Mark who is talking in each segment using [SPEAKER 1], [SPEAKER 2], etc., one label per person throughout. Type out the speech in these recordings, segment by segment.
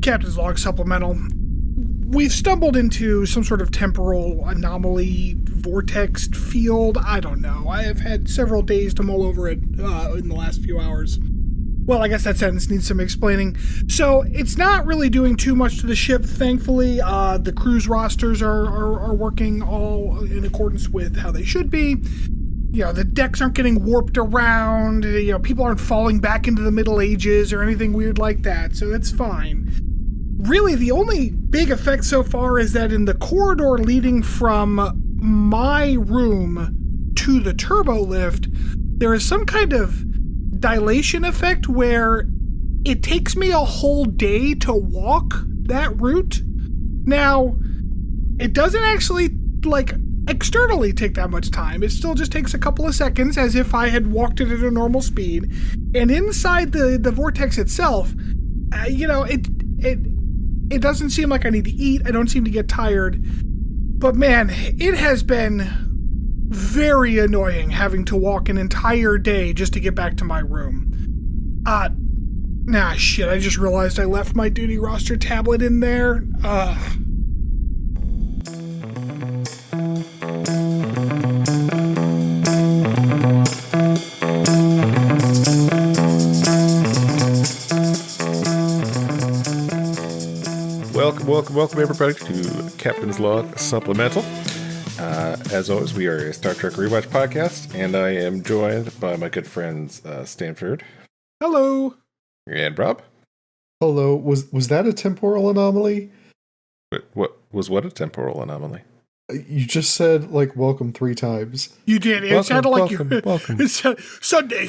[SPEAKER 1] Captain's Log Supplemental. We've stumbled into some sort of temporal anomaly, vortex field. I don't know. I have had several days to mull over it in the last few hours. Well, I guess that sentence needs some explaining. So it's not really doing too much to the ship, thankfully. The crew's rosters are working all in accordance with how they should be. You know, the decks aren't getting warped around. You know, people aren't falling back into the Middle Ages or anything weird like that. So it's fine. Really, the only big effect so far is that in the corridor leading from my room to the turbo lift, there is some kind of dilation effect where it takes me a whole day to walk that route. Now, it doesn't actually, externally take that much time. It still just takes a couple of seconds as if I had walked it at a normal speed. And inside the vortex itself, it doesn't seem like I need to eat. I don't seem to get tired. But man, it has been very annoying having to walk an entire day just to get back to my room. Shit, I just realized I left my duty roster tablet in there.
[SPEAKER 2] Welcome everybody to Captain's Log Supplemental. As always, we are a Star Trek Rewatch podcast, and I am joined by my good friends Stanford.
[SPEAKER 1] Hello.
[SPEAKER 2] And Rob.
[SPEAKER 3] Hello. Was that a temporal anomaly?
[SPEAKER 2] What a temporal anomaly?
[SPEAKER 3] You just said, welcome 3 times.
[SPEAKER 1] You did. It sounded like
[SPEAKER 2] welcome.
[SPEAKER 1] It said, Sunday.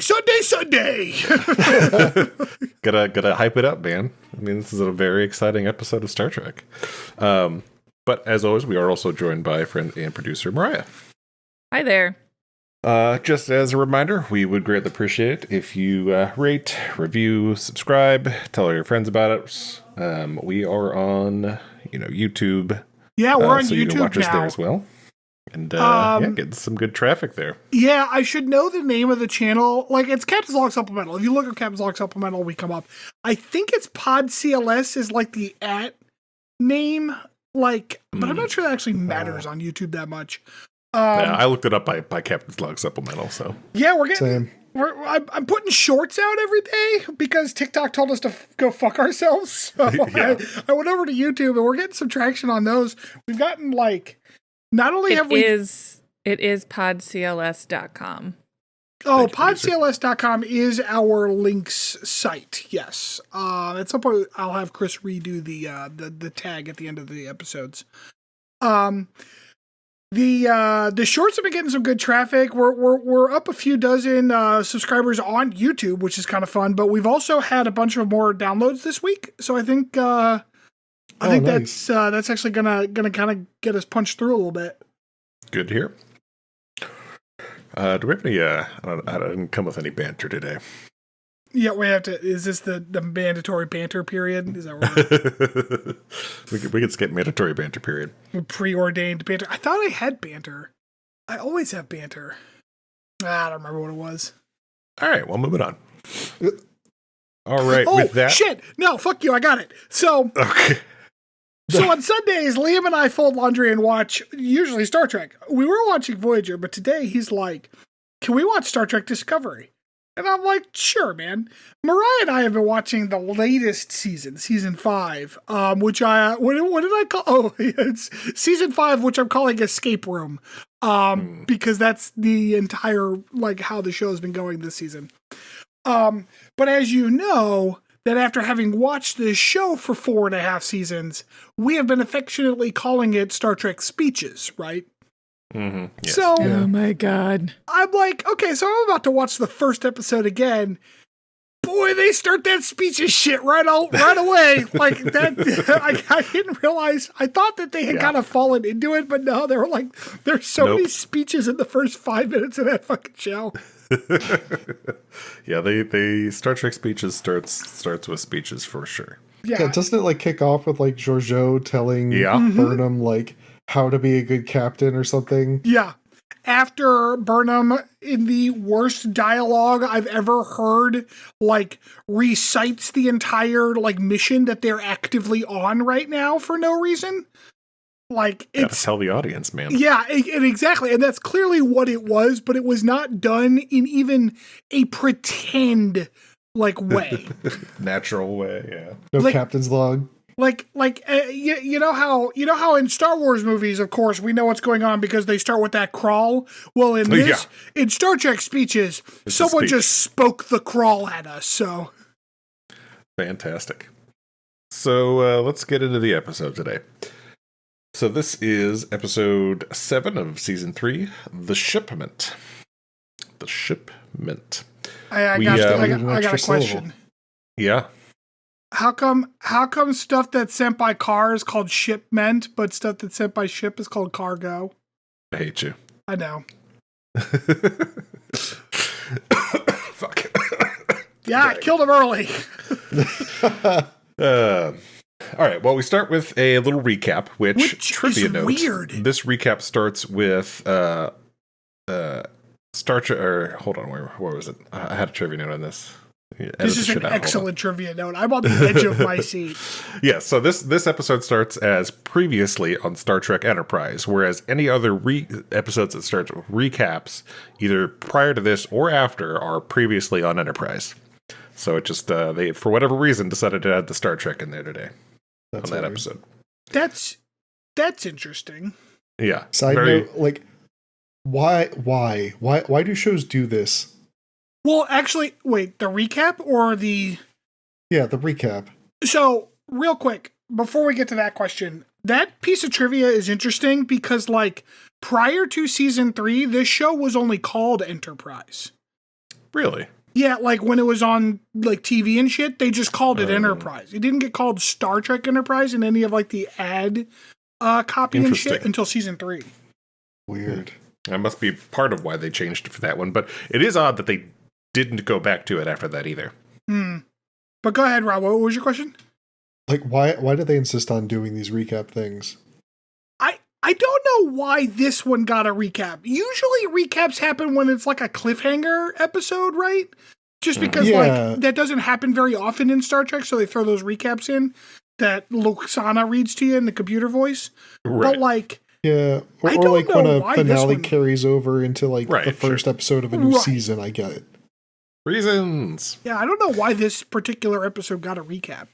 [SPEAKER 2] Gotta hype it up, man. I mean, this is a very exciting episode of Star Trek. But as always, we are also joined by friend and producer Mariah.
[SPEAKER 4] Hi there.
[SPEAKER 2] Just as a reminder, we would greatly appreciate it if you rate, review, subscribe, tell all your friends about it. We are on, YouTube.
[SPEAKER 1] Yeah, we're on
[SPEAKER 2] so
[SPEAKER 1] YouTube
[SPEAKER 2] you can watch
[SPEAKER 1] now.
[SPEAKER 2] us there as well. And getting some good traffic there.
[SPEAKER 1] Yeah, I should know the name of the channel. It's Captain's Log Supplemental. If you look up Captain's Log Supplemental, we come up. I think it's PodCLS is the @ name. But I'm not sure that actually matters on YouTube that much.
[SPEAKER 2] I looked it up by Captain's Log Supplemental. So
[SPEAKER 1] yeah, we're getting.
[SPEAKER 3] Same.
[SPEAKER 1] I'm putting shorts out every day because TikTok told us to go fuck ourselves. So
[SPEAKER 2] Yeah.
[SPEAKER 1] I went over to YouTube and we're getting some traction on those. We've gotten not only have we.
[SPEAKER 4] It is podcls.com.
[SPEAKER 1] Oh, podcls.com is our links site. Yes. At some point, I'll have Chris redo the tag at the end of the episodes. The shorts have been getting some good traffic. We're up a few dozen subscribers on YouTube, which is kind of fun. But we've also had a bunch of more downloads this week. So I think
[SPEAKER 3] nice.
[SPEAKER 1] that's actually gonna kind of get us punched through a little bit.
[SPEAKER 2] good to hear. Do we have any? I didn't come with any banter today.
[SPEAKER 1] Yeah, we have to. Is this the mandatory banter period? Is that what
[SPEAKER 2] we could skip mandatory banter period.
[SPEAKER 1] Preordained banter. I thought I had banter. I always have banter. I don't remember what it was.
[SPEAKER 2] All right, well, moving on. All right, with that.
[SPEAKER 1] Shit! No, fuck you. I got it. So,
[SPEAKER 2] Okay.
[SPEAKER 1] so on Sundays, Liam and I fold laundry and watch usually Star Trek. We were watching Voyager, but today he's like, "Can we watch Star Trek Discovery?" And I'm like, sure, man. Mariah and I have been watching the latest season 5, which what did I call? Oh, it's season 5, which I'm calling Escape Room, because that's the entire, how the show has been going this season. But as you know, that after having watched this show for 4.5 seasons, we have been affectionately calling it Star Trek Speeches, right?
[SPEAKER 2] Mm-hmm. Yes.
[SPEAKER 1] So,
[SPEAKER 4] Oh my God.
[SPEAKER 1] I'm like, okay, so I'm about to watch the first episode again. Boy, they start that speeches shit right away. Like that, I didn't realize. I thought that they had kind of fallen into it, but no, they were like, there's so many speeches in the first 5 minutes of that fucking show.
[SPEAKER 2] Yeah, they Star Trek Speeches starts with speeches for sure.
[SPEAKER 3] Yeah, doesn't it kick off with Georgiou telling
[SPEAKER 2] Yeah.
[SPEAKER 3] Burnham how to be a good captain or something?
[SPEAKER 1] Yeah. after Burnham, in the worst dialogue I've ever heard, like, recites the entire, like, mission that they're actively on right now for no reason. Like, it's...
[SPEAKER 2] tell the audience, man.
[SPEAKER 1] Yeah, exactly. And that's clearly what it was, but it was not done in even a pretend, like, way.
[SPEAKER 2] Natural way, yeah.
[SPEAKER 3] No
[SPEAKER 1] Like-
[SPEAKER 3] captain's log.
[SPEAKER 1] You know how in Star Wars movies, of course, we know what's going on because they start with that crawl. Well, in this, in Star Trek speeches,
[SPEAKER 2] It's a
[SPEAKER 1] someone
[SPEAKER 2] speech.
[SPEAKER 1] just spoke the crawl at us. So
[SPEAKER 2] Fantastic. So let's get into the episode today. So this is episode 7 of season 3, The Shipment. The Shipment.
[SPEAKER 1] I
[SPEAKER 2] We,
[SPEAKER 1] got
[SPEAKER 3] an
[SPEAKER 1] a
[SPEAKER 3] extra
[SPEAKER 1] question.
[SPEAKER 3] syllable.
[SPEAKER 2] Yeah.
[SPEAKER 1] How come stuff that's sent by car is called shipment, but stuff that's sent by ship is called cargo?
[SPEAKER 2] I hate you.
[SPEAKER 1] I know.
[SPEAKER 2] Fuck.
[SPEAKER 1] Yeah, I killed him early.
[SPEAKER 2] All right. Well, we start with a little recap, which trivia
[SPEAKER 1] is
[SPEAKER 2] note.
[SPEAKER 1] weird.
[SPEAKER 2] This recap starts with Star Trek. Or hold on, where was it? I had a trivia note on this. Yeah, edit
[SPEAKER 1] This
[SPEAKER 2] the
[SPEAKER 1] is
[SPEAKER 2] shit
[SPEAKER 1] an
[SPEAKER 2] out. Hold on.
[SPEAKER 1] excellent trivia note. I'm on the edge of my seat.
[SPEAKER 2] Yeah, so this episode starts as previously on Star Trek Enterprise, whereas any other episodes that starts with recaps, either prior to this or after, are previously on Enterprise. So it just they, for whatever reason, decided to add the Star Trek in there today
[SPEAKER 3] That's
[SPEAKER 2] on that
[SPEAKER 3] weird.
[SPEAKER 2] episode.
[SPEAKER 1] That's interesting.
[SPEAKER 2] Yeah.
[SPEAKER 3] Side note, like, why do shows do this?
[SPEAKER 1] Well, actually, wait, the recap or the...
[SPEAKER 3] Yeah, the recap.
[SPEAKER 1] So, real quick, before we get to that question, that piece of trivia is interesting because, like, prior to season 3, this show was only called Enterprise.
[SPEAKER 2] Really?
[SPEAKER 1] Yeah, like, when it was on, like, TV and shit, they just called it Enterprise. It didn't get called Star Trek Enterprise in any of, like, the ad copy and shit
[SPEAKER 2] Interesting.
[SPEAKER 1] until season 3.
[SPEAKER 3] Weird.
[SPEAKER 2] That must be part of why they changed it for that one, but it is odd that they didn't go back to it after that either.
[SPEAKER 1] But go ahead, Rob. What was your question?
[SPEAKER 3] Like, why do they insist on doing these recap things?
[SPEAKER 1] I don't know why this one got a recap. Usually recaps happen when it's like a cliffhanger episode, right? Just because
[SPEAKER 3] Yeah.
[SPEAKER 1] like that doesn't happen very often in Star Trek, so they throw those recaps in that Luxana reads to you in the computer voice.
[SPEAKER 2] Right.
[SPEAKER 1] But like,
[SPEAKER 3] Yeah,
[SPEAKER 1] I
[SPEAKER 3] or
[SPEAKER 1] don't
[SPEAKER 3] like
[SPEAKER 1] know
[SPEAKER 3] when a
[SPEAKER 1] why this
[SPEAKER 3] finale
[SPEAKER 1] one-
[SPEAKER 3] carries over into like
[SPEAKER 2] Right,
[SPEAKER 3] the first
[SPEAKER 2] sure.
[SPEAKER 3] episode of a new
[SPEAKER 1] Right.
[SPEAKER 3] season. I get it.
[SPEAKER 2] Reasons.
[SPEAKER 1] yeah, I don't know why this particular episode got a recap.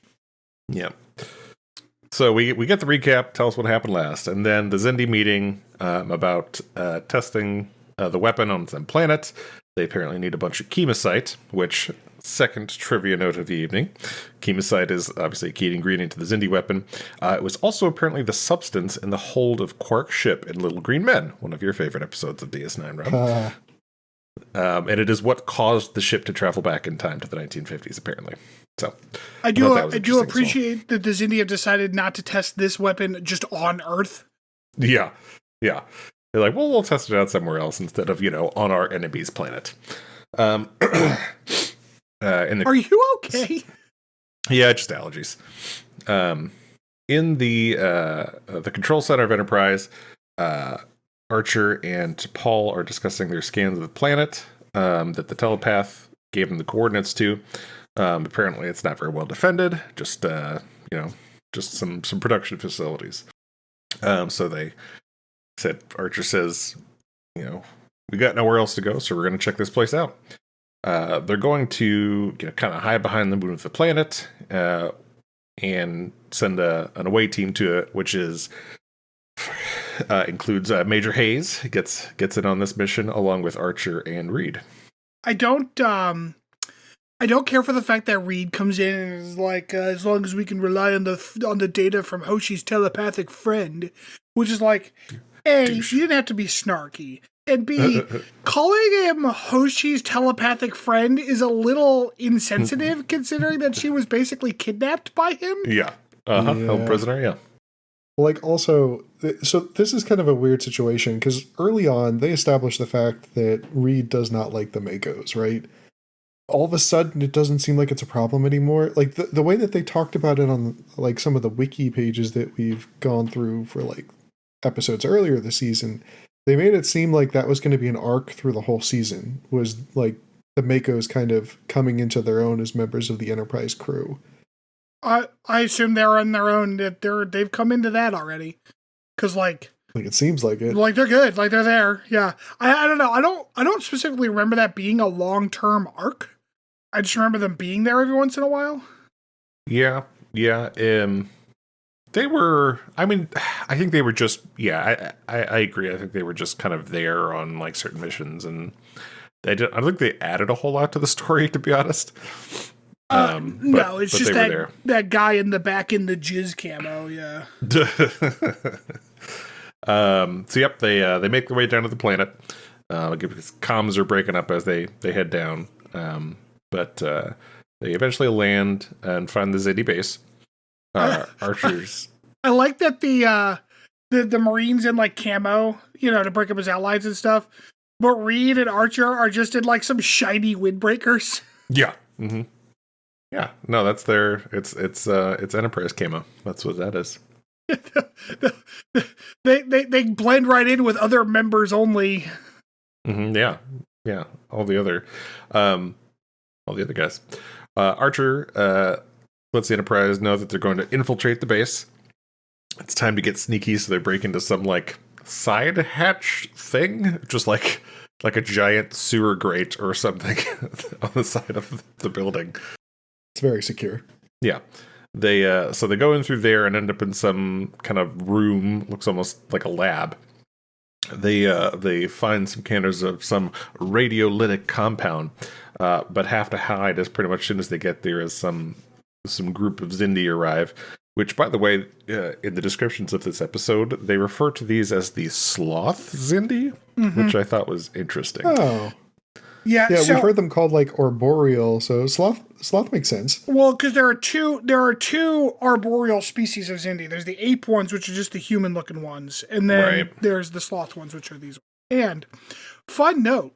[SPEAKER 2] Yeah. So we get the recap, tell us what happened last, and then the Xindi meeting about testing the weapon on some planets. They apparently need a bunch of chemosite, which, second trivia note of the evening, chemosite is obviously a key ingredient to the Xindi weapon. It was also apparently the substance in the hold of Quark's ship in Little Green Men, one of your favorite episodes of DS9, Rob. And it is what caused the ship to travel back in time to the 1950s, apparently. So
[SPEAKER 1] I
[SPEAKER 2] thought that was
[SPEAKER 1] do
[SPEAKER 2] interesting as well.
[SPEAKER 1] appreciate that the Xindi have decided not to test this weapon just on Earth.
[SPEAKER 2] Yeah. They're like, well, we'll test it out somewhere else instead of, on our enemy's planet. In the
[SPEAKER 1] Are you okay?
[SPEAKER 2] Yeah, just allergies. In the control center of Enterprise, Archer and Paul are discussing their scans of the planet that the telepath gave them the coordinates to. Apparently, it's not very well defended. Just some production facilities. So they said, Archer says, we got nowhere else to go, so we're going to check this place out. They're going to kind of hide behind the moon of the planet and send an away team to it, which is includes Major Hayes gets in on this mission along with Archer and Reed.
[SPEAKER 1] I don't care for the fact that Reed comes in and is like, as long as we can rely on the data from Hoshi's telepathic friend, which is like, A,
[SPEAKER 2] Douche.
[SPEAKER 1] you didn't have to be snarky, and B, calling him Hoshi's telepathic friend is a little insensitive considering that she was basically kidnapped by him.
[SPEAKER 2] Yeah. Held prisoner, yeah.
[SPEAKER 3] Like, also, so this is kind of a weird situation because early on they established the fact that Reed does not like the Makos, right? All of a sudden, it doesn't seem like it's a problem anymore. Like the way that they talked about it on like some of the wiki pages that we've gone through for like episodes earlier this season, They made it seem like that was going to be an arc through the whole season, was like the Makos kind of coming into their own as members of the Enterprise crew.
[SPEAKER 1] I assume they're on their own, that they've come into that already. Because, like
[SPEAKER 3] it seems like it.
[SPEAKER 1] Like, they're good. Like, they're there. Yeah. I don't know. I don't specifically remember that being a long-term arc. I just remember them being there every once in a while.
[SPEAKER 2] Yeah. They were, I mean, I think they were just, I agree. I think they were just kind of there on, like, certain missions, and I don't think they added a whole lot to the story, to be honest.
[SPEAKER 1] No, it's just that guy in the back in the jizz camo, yeah.
[SPEAKER 2] So, yep, they make their way down to the planet. Because comms are breaking up as they head down. But they eventually land and find the Ziddy base. Archers.
[SPEAKER 1] I like that the Marines in, like, camo, to break up his allies and stuff. But Reed and Archer are just in, like, some shiny windbreakers.
[SPEAKER 2] Yeah. Mm-hmm. Yeah. No, that's it's Enterprise camo. That's what that is.
[SPEAKER 1] They blend right in with other members only.
[SPEAKER 2] Mm-hmm, yeah. All the other guys. Archer lets the Enterprise know that they're going to infiltrate the base. It's time to get sneaky, so they break into some, like, side hatch thing, just like a giant sewer grate or something on the side of the building.
[SPEAKER 3] It's very secure.
[SPEAKER 2] Yeah. They go in through there and end up in some kind of room, looks almost like a lab. They find some cannons of some radiolytic compound, but have to hide as pretty much as soon as they get there as some group of Xindi arrive. Which, by the way, in the descriptions of this episode, they refer to these as the Sloth Xindi, which I thought was interesting.
[SPEAKER 3] Oh. Yeah, we've heard them called, like, arboreal, so sloth makes sense.
[SPEAKER 1] Well, because there are two arboreal species of Xindi. There's the ape ones, which are just the human-looking ones, and then there's the sloth ones, which are these. And fun note,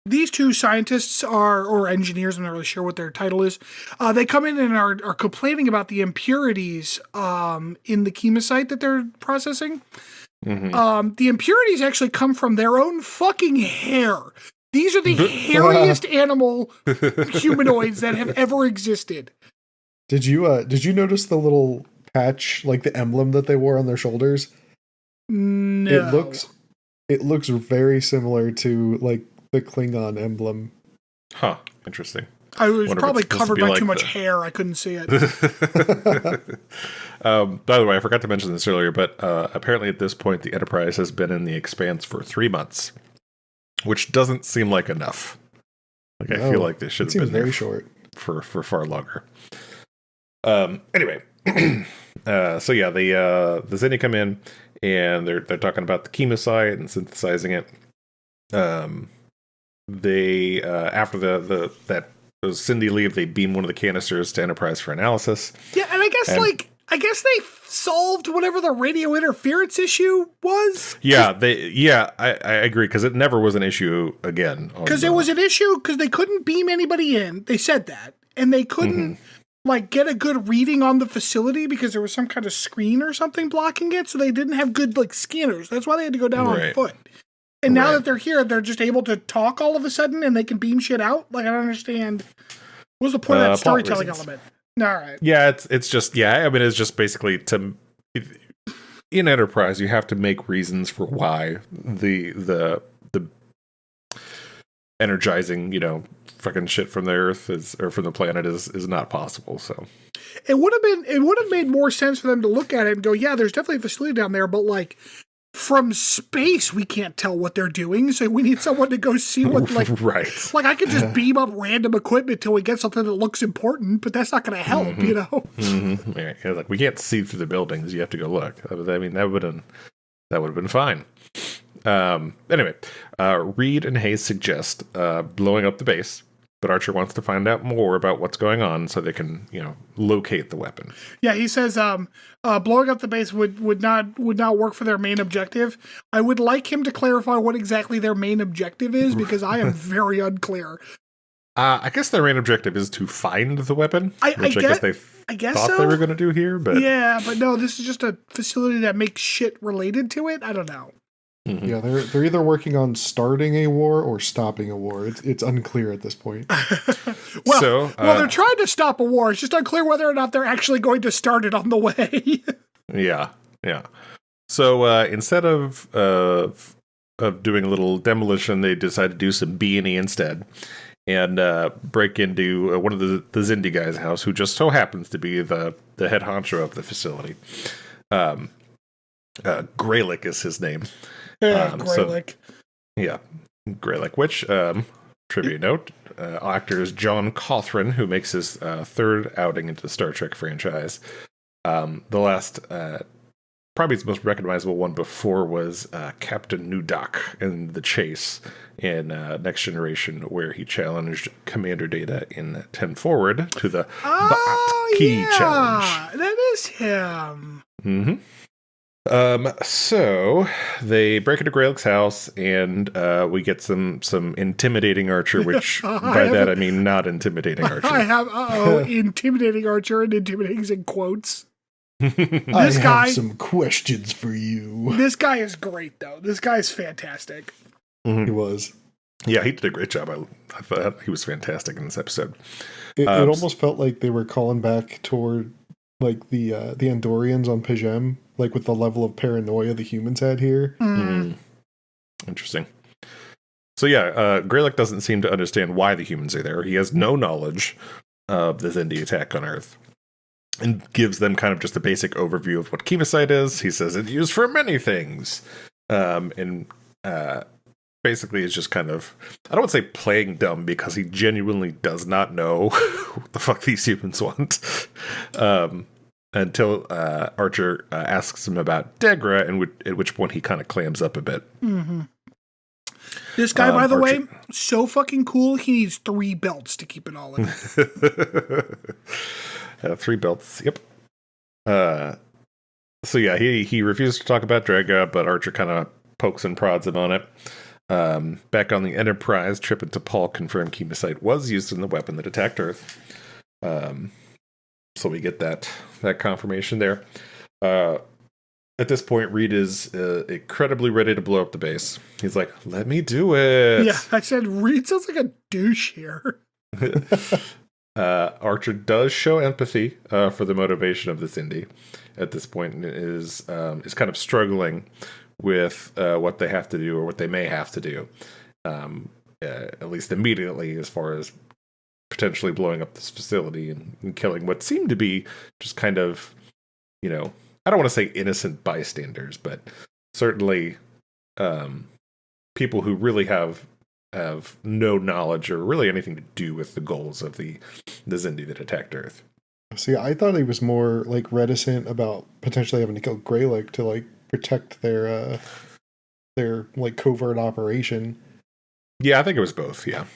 [SPEAKER 1] these two scientists or engineers, I'm not really sure what their title is. They come in and are complaining about the impurities in the chemosite that they're processing. Mm-hmm. The impurities actually come from their own fucking hair. These are the hairiest animal humanoids that have ever existed.
[SPEAKER 3] Did you notice the little patch, like the emblem that they wore on their shoulders?
[SPEAKER 1] No.
[SPEAKER 3] It looks very similar to, like, the Klingon emblem.
[SPEAKER 2] Huh. Interesting.
[SPEAKER 1] I was probably covered by too much hair. I couldn't see it.
[SPEAKER 2] By the way, I forgot to mention this earlier, but apparently at this point, the Enterprise has been in the Expanse for 3 months, which doesn't seem like enough. Like, I feel like they should have been
[SPEAKER 3] very short
[SPEAKER 2] for far longer. Anyway, so yeah, the Xindi come in and they're talking about the chemosite and synthesizing it. They after those Xindi leave, they beam one of the canisters to Enterprise for analysis.
[SPEAKER 1] Yeah, and I guess they solved whatever the radio interference issue was.
[SPEAKER 2] Yeah, I agree, because it never was an issue again.
[SPEAKER 1] Because it was an issue because they couldn't beam anybody in. They said that, and they couldn't like get a good reading on the facility because there was some kind of screen or something blocking it. So they didn't have good, like, scanners. That's why they had to go down on foot. And now that they're here, they're just able to talk all of a sudden, and they can beam shit out. Like, I don't understand. What's the point of that storytelling element? All right.
[SPEAKER 2] Yeah, it's just I mean, it's just basically in Enterprise, you have to make reasons for why the energizing, fucking shit from the Earth or from the planet is not possible. So
[SPEAKER 1] it would have made more sense for them to look at it and go, yeah, there's definitely a facility down there, but, like, from space, we can't tell what they're doing, so we need someone to go see what, like...
[SPEAKER 2] Right.
[SPEAKER 1] Like, I could just beam up random equipment till we get something that looks important, but that's not going to help,
[SPEAKER 2] Mm-hmm. Yeah, like, we can't see through the buildings. You have to go look. I mean, that would have been fine. Anyway, Reed and Hayes suggest blowing up the base, but Archer wants to find out more about what's going on so they can, locate the weapon.
[SPEAKER 1] Yeah, he says blowing up the base would not work for their main objective. I would like him to clarify what exactly their main objective is, because I am very unclear.
[SPEAKER 2] I guess their main objective is to find the weapon, which I guess they thought
[SPEAKER 1] so.
[SPEAKER 2] They were going to do here. But
[SPEAKER 1] yeah, but no, this is just a facility that makes shit related to it. I don't know.
[SPEAKER 2] Mhm.
[SPEAKER 3] Yeah, they're either working on starting a war or stopping a war. It's unclear at this point.
[SPEAKER 1] Well, they're trying to stop a war. It's just unclear whether or not they're actually going to start it on the way.
[SPEAKER 2] Yeah. So instead of doing a little demolition, they decide to do some B&E instead, and break into one of the Xindi guys' house, who just so happens to be the head honcho of the facility. Greylick is his name.
[SPEAKER 1] Greylick.
[SPEAKER 2] Greylick, which, trivia note, actor is John Cawthron, who makes his third outing into the Star Trek franchise. The last, probably his most recognizable one before was Captain Nudak in The Chase in Next Generation, where he challenged Commander Data in 10 Forward to the Ba'at Key challenge.
[SPEAKER 1] That is him.
[SPEAKER 2] Mm-hmm. So they break into Greylick's house, and we get some intimidating Archer, which by that I mean not intimidating Archer.
[SPEAKER 1] I have intimidating Archer, and intimidating's in quotes.
[SPEAKER 3] I have some questions for you.
[SPEAKER 1] This guy is great, though. This guy is fantastic.
[SPEAKER 2] Mm-hmm.
[SPEAKER 3] He was.
[SPEAKER 2] Yeah, he did a great job. I thought he was fantastic in this episode.
[SPEAKER 3] It almost felt like they were calling back toward like the Andorians on Pajem, like with the level of paranoia the humans had here.
[SPEAKER 2] Mm. Interesting. So yeah, Greylick doesn't seem to understand why the humans are there. He has no knowledge of the Xindi attack on Earth, and gives them kind of just a basic overview of what chemosite is. He says it's used for many things. Basically it's just kind of, I don't want to say playing dumb, because he genuinely does not know what the fuck these humans want. Until Archer asks him about Degra, and at which point he kind of clams up a bit.
[SPEAKER 1] Mm-hmm. This guy, by the way, so fucking cool, he needs 3 belts to keep it all in.
[SPEAKER 2] 3 belts, yep. So yeah, he refused to talk about Degra, but Archer kind of pokes and prods him on it. Back on the Enterprise, Trip and T'Pol confirmed chemosite was used in the weapon that attacked Earth. So we get that confirmation there. At this point, Reed is incredibly ready to blow up the base. He's like, let me do it.
[SPEAKER 1] Yeah, I said Reed sounds like a douche here.
[SPEAKER 2] Archer does show empathy for the motivation of the Xindi at this point, and is kind of struggling with what they have to do, or what they may have to do, at least immediately, as far as potentially blowing up this facility and killing what seem to be just kind of, I don't want to say innocent bystanders, but certainly people who really have no knowledge or really anything to do with the goals of the Xindi that attacked Earth.
[SPEAKER 3] See, I thought he was more like reticent about potentially having to kill Greylick to like protect their like covert operation.
[SPEAKER 2] Yeah, I think it was both. Yeah.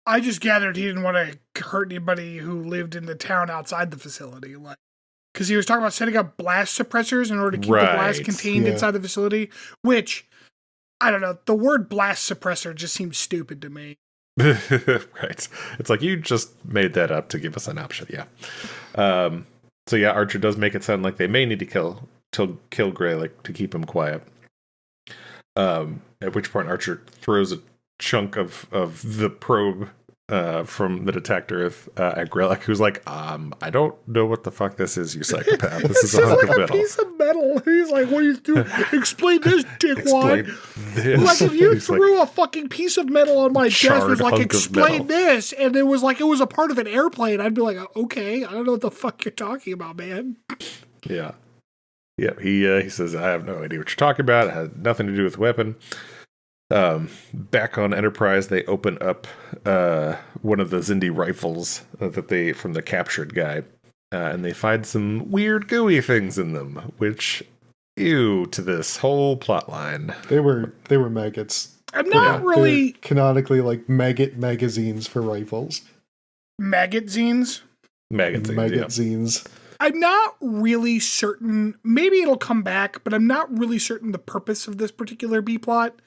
[SPEAKER 1] I just gathered he didn't want to hurt anybody who lived in the town outside the facility, like, because he was talking about setting up blast suppressors in order to keep the blast contained inside the facility. Which, I don't know, the word blast suppressor just seems stupid to me.
[SPEAKER 2] Right. It's like, you just made that up to give us an option. Yeah. So yeah, Archer does make it sound like they may need to kill Greylick to keep him quiet. At which point Archer throws a chunk of the probe from that attacked Earth at Greylick, who's like, I don't know what the fuck this is, you psychopath. This is a hunk of metal.
[SPEAKER 1] A piece of metal. He's like, what are you doing? Explain this, dickwad. Like, if you threw a fucking piece of metal on my desk and was like, explain this, and it was like it was a part of an airplane, I'd be like, okay, I don't know what the fuck you're talking about, man.
[SPEAKER 2] Yeah. Yeah, he says, I have no idea what you're talking about. It had nothing to do with the weapon. Back on Enterprise, they open up one of the Xindi rifles that from the captured guy, and they find some weird gooey things in them, which, ew, to this whole plot line.
[SPEAKER 3] They were maggots.
[SPEAKER 1] I'm not really...
[SPEAKER 3] They're canonically like maggot magazines for rifles.
[SPEAKER 1] Maggot zines?
[SPEAKER 2] Maggot
[SPEAKER 3] zines.
[SPEAKER 1] I'm not really certain. Maybe it'll come back, but I'm not really certain the purpose of this particular B-plot.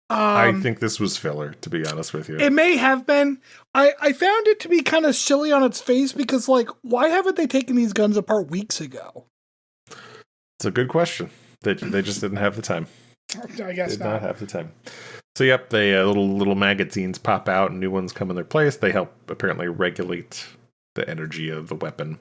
[SPEAKER 2] I think this was filler, to be honest with you.
[SPEAKER 1] It may have been. I found it to be kind of silly on its face, because, like, why haven't they taken these guns apart weeks ago?
[SPEAKER 2] It's a good question. They just didn't have the time.
[SPEAKER 1] I guess
[SPEAKER 2] Did
[SPEAKER 1] not.
[SPEAKER 2] not have the time. So yep, they little magazines pop out and new ones come in their place. They help apparently regulate the energy of the weapon.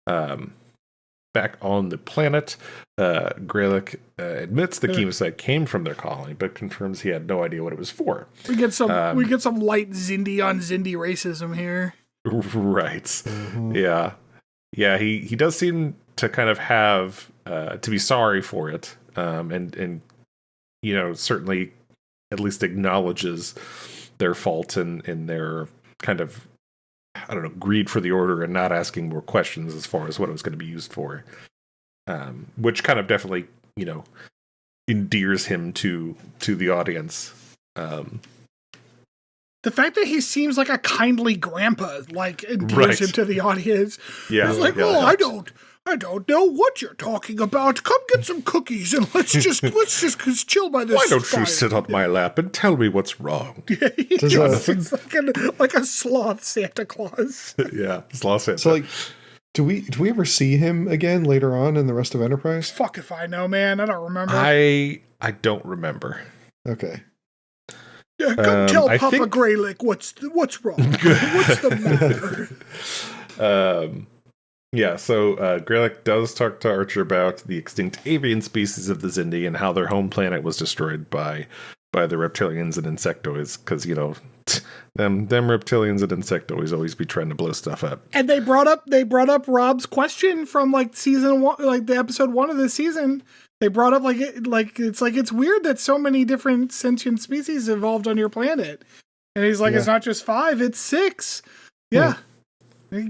[SPEAKER 2] Back on the planet, Greylock admits the chemosite came from their colony, but confirms he had no idea what it was for.
[SPEAKER 1] We get some light Xindi on Xindi racism here.
[SPEAKER 2] Right. Mm-hmm. Yeah. He does seem to kind of have to be sorry for it, and certainly at least acknowledges their fault and their kind of, I don't know, greed for the order and not asking more questions as far as what it was going to be used for, which kind of definitely endears him to the audience.
[SPEAKER 1] The fact that he seems like a kindly grandpa, endears him to the audience.
[SPEAKER 2] Yeah,
[SPEAKER 1] he's like, I don't know what you're talking about. Come get some cookies and let's just chill by this.
[SPEAKER 2] Why don't
[SPEAKER 1] fire.
[SPEAKER 2] you sit on my lap and tell me what's wrong?
[SPEAKER 1] It's like a sloth Santa Claus.
[SPEAKER 2] Yeah, sloth Santa.
[SPEAKER 3] So do we ever see him again later on in the rest of Enterprise?
[SPEAKER 1] Fuck if I know, man. I don't remember.
[SPEAKER 2] I don't remember.
[SPEAKER 3] Okay.
[SPEAKER 1] Yeah, come tell Papa Greylick what's wrong. What's the matter?
[SPEAKER 2] Yeah, so Greylock does talk to Archer about the extinct avian species of the Xindi and how their home planet was destroyed by the reptilians and insectoids, because them reptilians and insectoids always be trying to blow stuff up.
[SPEAKER 1] And they brought up Rob's question from season 1, the episode 1 of this season. They brought up it's weird that so many different sentient species evolved on your planet, and he's like, It's not just 5, it's 6. Yeah.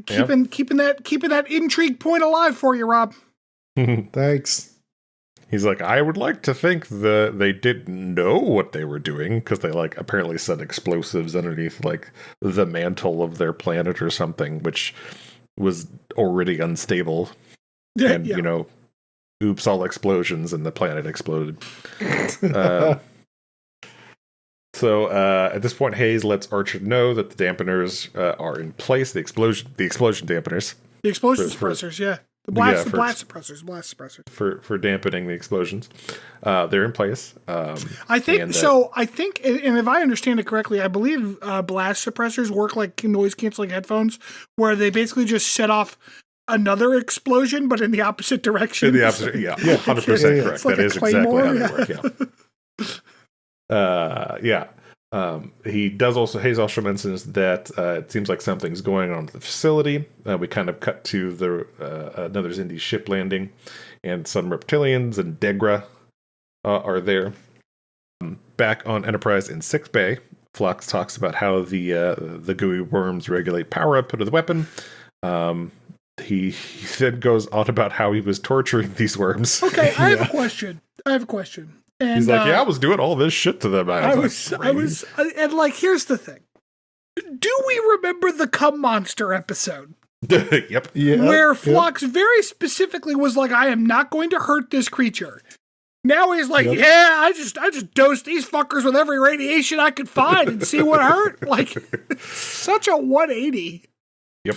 [SPEAKER 1] Keeping that intrigue point alive for you, Rob.
[SPEAKER 3] Thanks.
[SPEAKER 2] He's like, I would like to think that they didn't know what they were doing, because they apparently set explosives underneath the mantle of their planet or something, which was already unstable. And oops, all explosions, and the planet exploded. So at this point, Hayes lets Archer know that the dampeners are in place. The explosion dampeners.
[SPEAKER 1] The explosion suppressors, yeah. The blast suppressors.
[SPEAKER 2] For dampening the explosions. They're in place.
[SPEAKER 1] I think, and if I understand it correctly, I believe blast suppressors work like noise-canceling headphones, where they basically just set off another explosion, but in the opposite direction.
[SPEAKER 2] In the opposite, yeah, 100% correct. That is exactly how they work, yeah. Hayes also mentions that it seems like something's going on at the facility. We kind of cut to another Xindi ship landing, and some reptilians and Degra are there. Back on Enterprise in 6 Bay, Phlox talks about how the gooey worms regulate power output of the weapon. He then goes on about how he was torturing these worms.
[SPEAKER 1] Okay, I have a question. And,
[SPEAKER 2] he's like, I was doing all this shit to them.
[SPEAKER 1] Here's the thing. Do we remember the Cum Monster episode?
[SPEAKER 2] Yep. Yeah.
[SPEAKER 1] Where Phlox very specifically was like, I am not going to hurt this creature. Now he's like, I just dosed these fuckers with every radiation I could find and see what hurt. Such a 180.
[SPEAKER 2] Yep.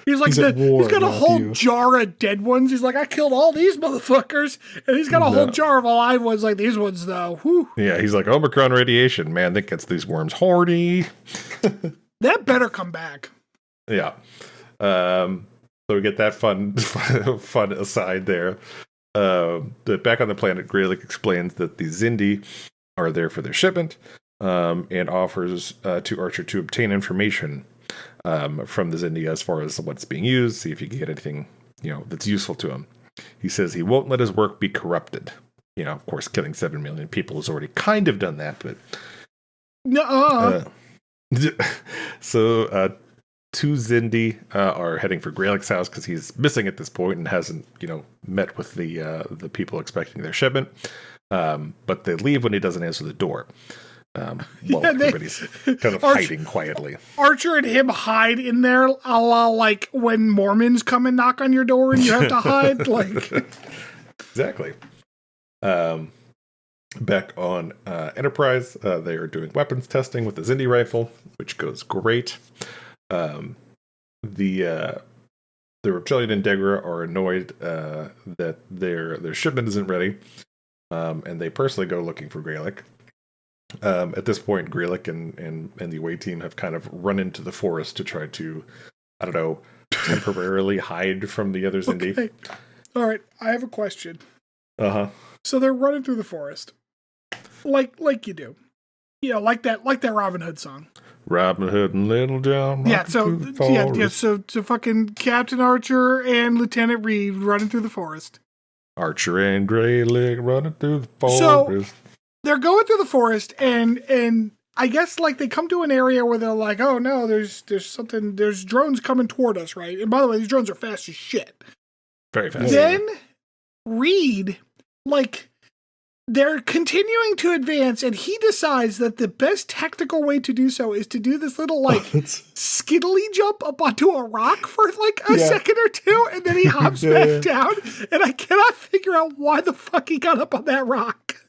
[SPEAKER 1] He's like, he's got a whole jar of dead ones. He's like, I killed all these motherfuckers. And he's got a whole jar of alive ones like these ones, though. Whew.
[SPEAKER 2] Yeah, he's like, Omicron radiation. Man, that gets these worms horny.
[SPEAKER 1] That better come back.
[SPEAKER 2] Yeah. So we get that fun aside there. Back on the planet, Greylock explains that the Xindi are there for their shipment, and offers to Archer to obtain information from the Xindi as far as what's being used, see if you can get anything that's useful to him. He says he won't let his work be corrupted. Of course, killing 7 million people has already kind of done that, but so 2 Xindi are heading for Greylock's house because he's missing at this point and hasn't met with the people expecting their shipment. But they leave when he doesn't answer the door. Everybody's kind of hiding quietly.
[SPEAKER 1] Archer and him hide in there, a la like when Mormons come and knock on your door and you have to hide.
[SPEAKER 2] Exactly. Back on Enterprise, they are doing weapons testing with the Xindi rifle, which goes great. The Reptilian and Degra are annoyed that their shipment isn't ready. and they personally go looking for Greylick. At this point, Greylick and the away team have kind of run into the forest to try to, I don't know, temporarily hide from the others in deep.
[SPEAKER 1] All right, I have a question.
[SPEAKER 2] Uh-huh.
[SPEAKER 1] So they're running through the forest, like you do, like that Robin Hood song.
[SPEAKER 2] Robin Hood and Little John.
[SPEAKER 1] Yeah. So So fucking Captain Archer and Lieutenant Reed running through the forest.
[SPEAKER 2] Archer and Greylick running through the forest.
[SPEAKER 1] So they're going through the forest, and I guess like they come to an area where they're like, oh no, there's drones coming toward us, right? And by the way, these drones are fast as shit.
[SPEAKER 2] Very fast.
[SPEAKER 1] Then Reed, like, they're continuing to advance, and he decides that the best tactical way to do so is to do this little, like, skiddly jump up onto a rock for, like, a second or two, and then he hops back down, and I cannot figure out why the fuck he got up on that rock.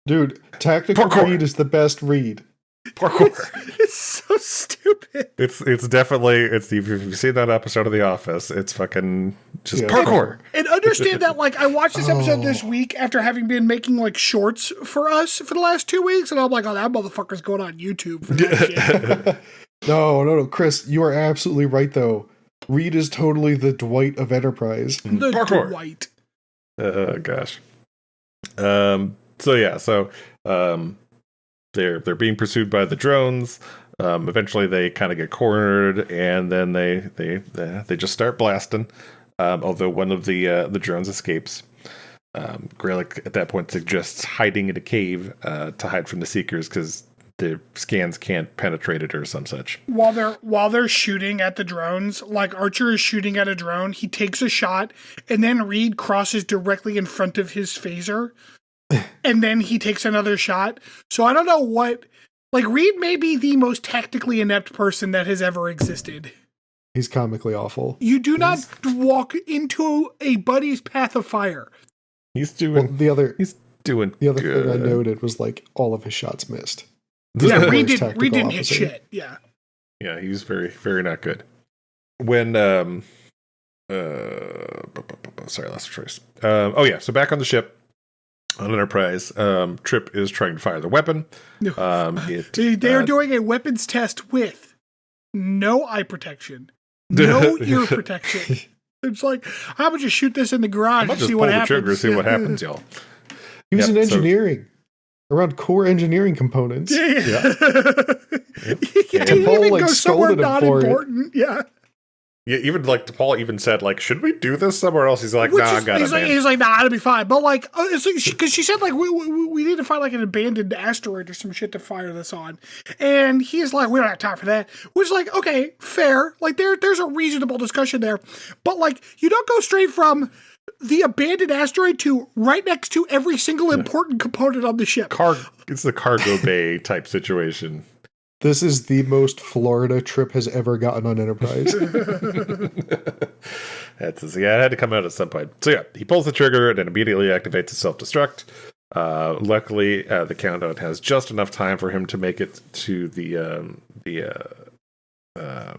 [SPEAKER 3] Dude, tactical Reed is the best Reed.
[SPEAKER 2] Parkour.
[SPEAKER 1] It's so stupid.
[SPEAKER 2] It's definitely, if you've seen that episode of The Office, it's fucking just parkour.
[SPEAKER 1] And understand that, like, I watched this episode this week after having been making, like, shorts for us for the last 2 weeks, and I'm like, oh, that motherfucker's going on YouTube for that shit.
[SPEAKER 3] No, Chris, you are absolutely right, though. Reed is totally the Dwight of Enterprise.
[SPEAKER 1] The
[SPEAKER 2] parkour.
[SPEAKER 1] Dwight.
[SPEAKER 2] Gosh. They're being pursued by the drones. Eventually, they kind of get cornered, and then they just start blasting. Although one of the drones escapes, Greylick at that point suggests hiding in a cave to hide from the Seekers because the scans can't penetrate it or some such.
[SPEAKER 1] While they're shooting at the drones, like Archer is shooting at a drone, he takes a shot, and then Reed crosses directly in front of his phaser. And then he takes another shot. So I don't know what... Like, Reed may be the most tactically inept person that has ever existed.
[SPEAKER 3] He's comically awful.
[SPEAKER 1] You do not walk into a buddy's path of fire.
[SPEAKER 2] He's doing...
[SPEAKER 3] the other
[SPEAKER 2] good.
[SPEAKER 3] thing I noted was, like, all of his shots missed.
[SPEAKER 1] Yeah, Reed didn't hit shit. Yeah.
[SPEAKER 2] Yeah, he was very, very not good. When... sorry, lost choice. So back on the ship. On Enterprise, Trip is trying to fire the weapon.
[SPEAKER 1] They are doing a weapons test with no eye protection, no ear protection. It's like, how about you shoot this in the garage and see what happens?
[SPEAKER 2] Trigger, see what happens, y'all.
[SPEAKER 3] He was in engineering, around core engineering components.
[SPEAKER 1] Yeah.
[SPEAKER 3] He even
[SPEAKER 1] go somewhere not important. Yeah.
[SPEAKER 2] Yeah, even like DePaul even said, like, should we do this somewhere else? He's like, nah, I got it, man.
[SPEAKER 1] He's like, nah, it'll be fine. But like, because she said like we need to find like an abandoned asteroid or some shit to fire this on, and he's like, we don't have time for that. Which like, okay, fair. Like there's a reasonable discussion there, but like, you don't go straight from the abandoned asteroid to right next to every single important component on the ship.
[SPEAKER 2] It's the cargo bay type situation.
[SPEAKER 3] This is the most Florida Trip has ever gotten on Enterprise.
[SPEAKER 2] It had to come out at some point. So yeah, he pulls the trigger and then immediately activates the self-destruct. Luckily, the countdown has just enough time for him to make it to the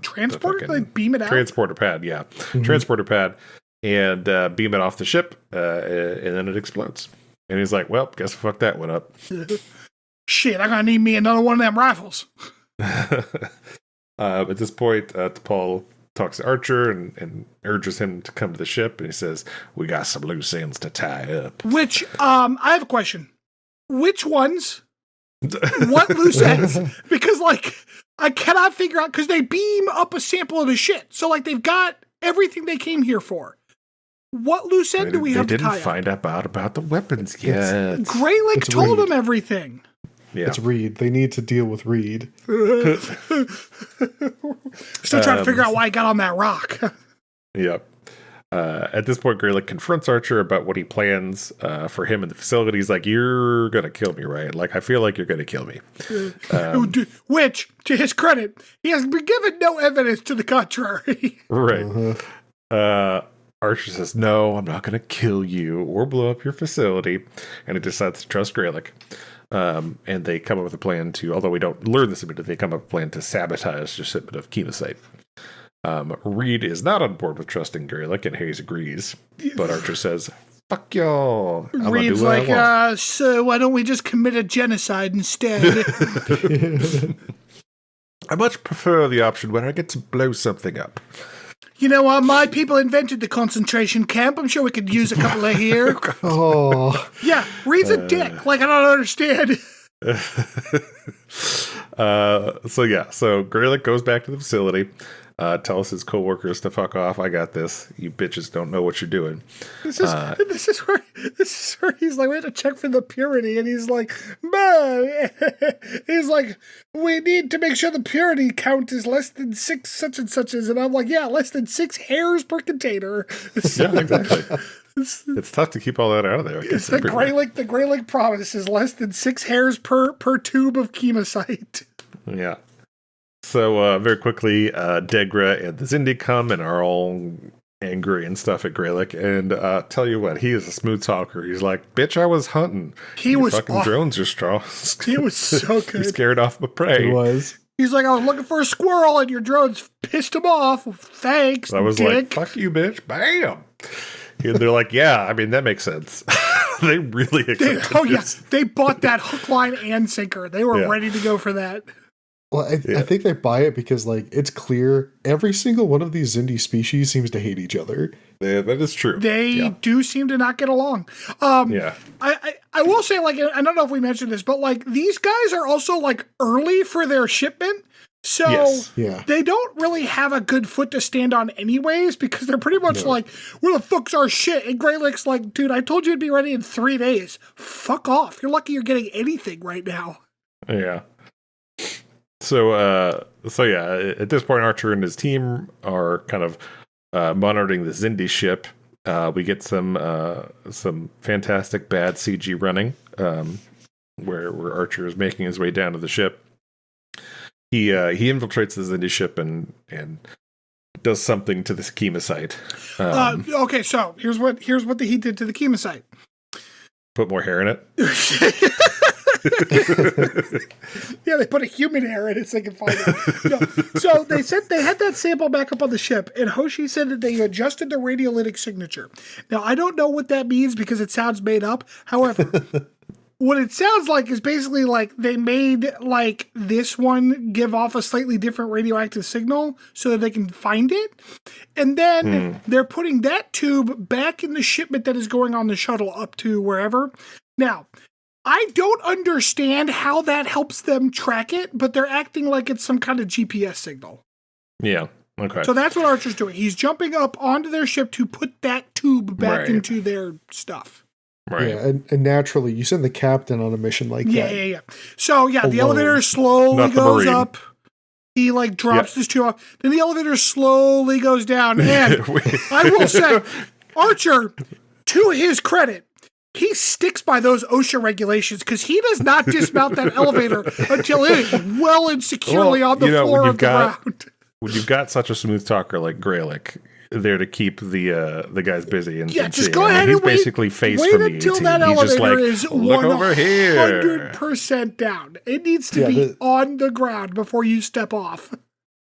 [SPEAKER 1] transporter, like beam it out.
[SPEAKER 2] Transporter pad, yeah, transporter pad, and beam it off the ship, and then it explodes. And he's like, "Well, guess fuck that one up."
[SPEAKER 1] Shit, I'm gonna need me another one of them rifles.
[SPEAKER 2] At this point, Paul talks to Archer and urges him to come to the ship, and he says, "We got some loose ends to tie up."
[SPEAKER 1] Which, I have a question. Which ones? What loose ends? Because, like, I cannot figure out, because they beam up a sample of the shit. So, like, they've got everything they came here for. What loose end do we have to tie up?
[SPEAKER 2] They didn't find out about the weapons yet.
[SPEAKER 1] Greylick told them everything.
[SPEAKER 2] Yeah.
[SPEAKER 3] It's Reed. They need to deal with Reed.
[SPEAKER 1] Still trying to figure out why I got on that rock.
[SPEAKER 2] Yep. At this point, Greylick confronts Archer about what he plans for him in the facility. He's like, "You're going to kill me, right? Like, I feel like you're going to kill me."
[SPEAKER 1] Which, to his credit, he has been given no evidence to the contrary.
[SPEAKER 2] Right. Archer says, "No, I'm not going to kill you or blow up your facility." And he decides to trust Greylick. And they come up with a plan to, although we don't learn this immediately, they come up with a plan to sabotage the shipment of Chemosite. Reed is not on board with trusting Greylick, and Hayes agrees. But Archer says, fuck y'all. I'm gonna
[SPEAKER 1] Reed's
[SPEAKER 2] do what
[SPEAKER 1] like,
[SPEAKER 2] I want.
[SPEAKER 1] so why don't we just commit a genocide instead?
[SPEAKER 2] I much prefer the option where I get to blow something up.
[SPEAKER 1] You know what? My people invented the concentration camp. I'm sure we could use a couple of here.
[SPEAKER 3] Oh,
[SPEAKER 1] Yeah, Reed's a dick. Like, I don't understand.
[SPEAKER 2] So Greylick goes back to the facility, tells his coworkers to fuck off. I got this. You bitches don't know what you're doing.
[SPEAKER 1] This is where he's like, we had to check for the purity, and he's like, man, he's like, we need to make sure the purity count is less than 6 such and suches, and I'm like, yeah, less than 6 hairs per container.
[SPEAKER 2] Yeah, exactly. It's tough to keep all that out of there.
[SPEAKER 1] It's the Greylick promise is less than 6 hairs per tube of chemosite.
[SPEAKER 2] Yeah. So very quickly, Degra and the Zindi come and are all angry and stuff at Greylick. And tell you what, he is a smooth talker. He's like, bitch, I was hunting. Your fucking drones are strong.
[SPEAKER 1] He was so good.
[SPEAKER 2] He scared off my prey.
[SPEAKER 3] he was.
[SPEAKER 1] He's like, I was looking for a squirrel and your drones pissed him off. Thanks,
[SPEAKER 2] I was
[SPEAKER 1] dick.
[SPEAKER 2] like, fuck you, bitch. Bam. And they're like, yeah, I mean, that makes sense. They really accepted this.
[SPEAKER 1] They bought that hook, line, and sinker. They were ready to go for that.
[SPEAKER 3] Well, I think they buy it because, like, it's clear every single one of these Zindi species seems to hate each other.
[SPEAKER 2] Yeah, that is true.
[SPEAKER 1] They do seem to not get along. I will say, like, I don't know if we mentioned this, but, like, these guys are also, like, early for their shipment. So they don't really have a good foot to stand on anyways, because they're pretty much like, where the fuck's our shit? And Greylick's like, dude, I told you it'd be ready in 3 days. Fuck off. You're lucky you're getting anything right now.
[SPEAKER 2] Yeah. So at this point, Archer and his team are kind of monitoring the Zindi ship. We get some fantastic bad CG running, where Archer is making his way down to the ship. He infiltrates the Zindi ship and does something to the chemosite.
[SPEAKER 1] Okay, so here's what he did to the chemosite.
[SPEAKER 2] Put more hair in it.
[SPEAKER 1] Yeah, they put a human hair in it so they can find it. So they said they had that sample back up on the ship, and Hoshi said that they adjusted the radiolytic signature. Now, I don't know what that means because it sounds made up. However, what it sounds like is basically like they made like this one give off a slightly different radioactive signal so that they can find it. And then they're putting that tube back in the shipment that is going on the shuttle up to wherever. Now, I don't understand how that helps them track it, but they're acting like it's some kind of GPS signal.
[SPEAKER 2] Yeah. Okay.
[SPEAKER 1] So that's what Archer's doing. He's jumping up onto their ship to put that tube back into their stuff.
[SPEAKER 2] Right.
[SPEAKER 3] Yeah, and naturally, you send the captain on a mission like that.
[SPEAKER 1] Yeah. So, the elevator slowly goes
[SPEAKER 2] Marine.
[SPEAKER 1] up. He, like, drops this tube off. Then the elevator slowly goes down. And I will say, Archer, to his credit, he sticks by those OSHA regulations because he does not dismount that elevator until it is well and securely on the floor of the ground.
[SPEAKER 2] When you've got such a smooth talker like Greylick there to keep the guys busy and
[SPEAKER 1] just go ahead
[SPEAKER 2] he's
[SPEAKER 1] and wait.
[SPEAKER 2] basically face
[SPEAKER 1] Wait
[SPEAKER 2] from the
[SPEAKER 1] until
[SPEAKER 2] A-team.
[SPEAKER 1] that
[SPEAKER 2] He's just
[SPEAKER 1] elevator
[SPEAKER 2] like,
[SPEAKER 1] is
[SPEAKER 2] look over here.
[SPEAKER 1] 100% down. It needs to be on the ground before you step off.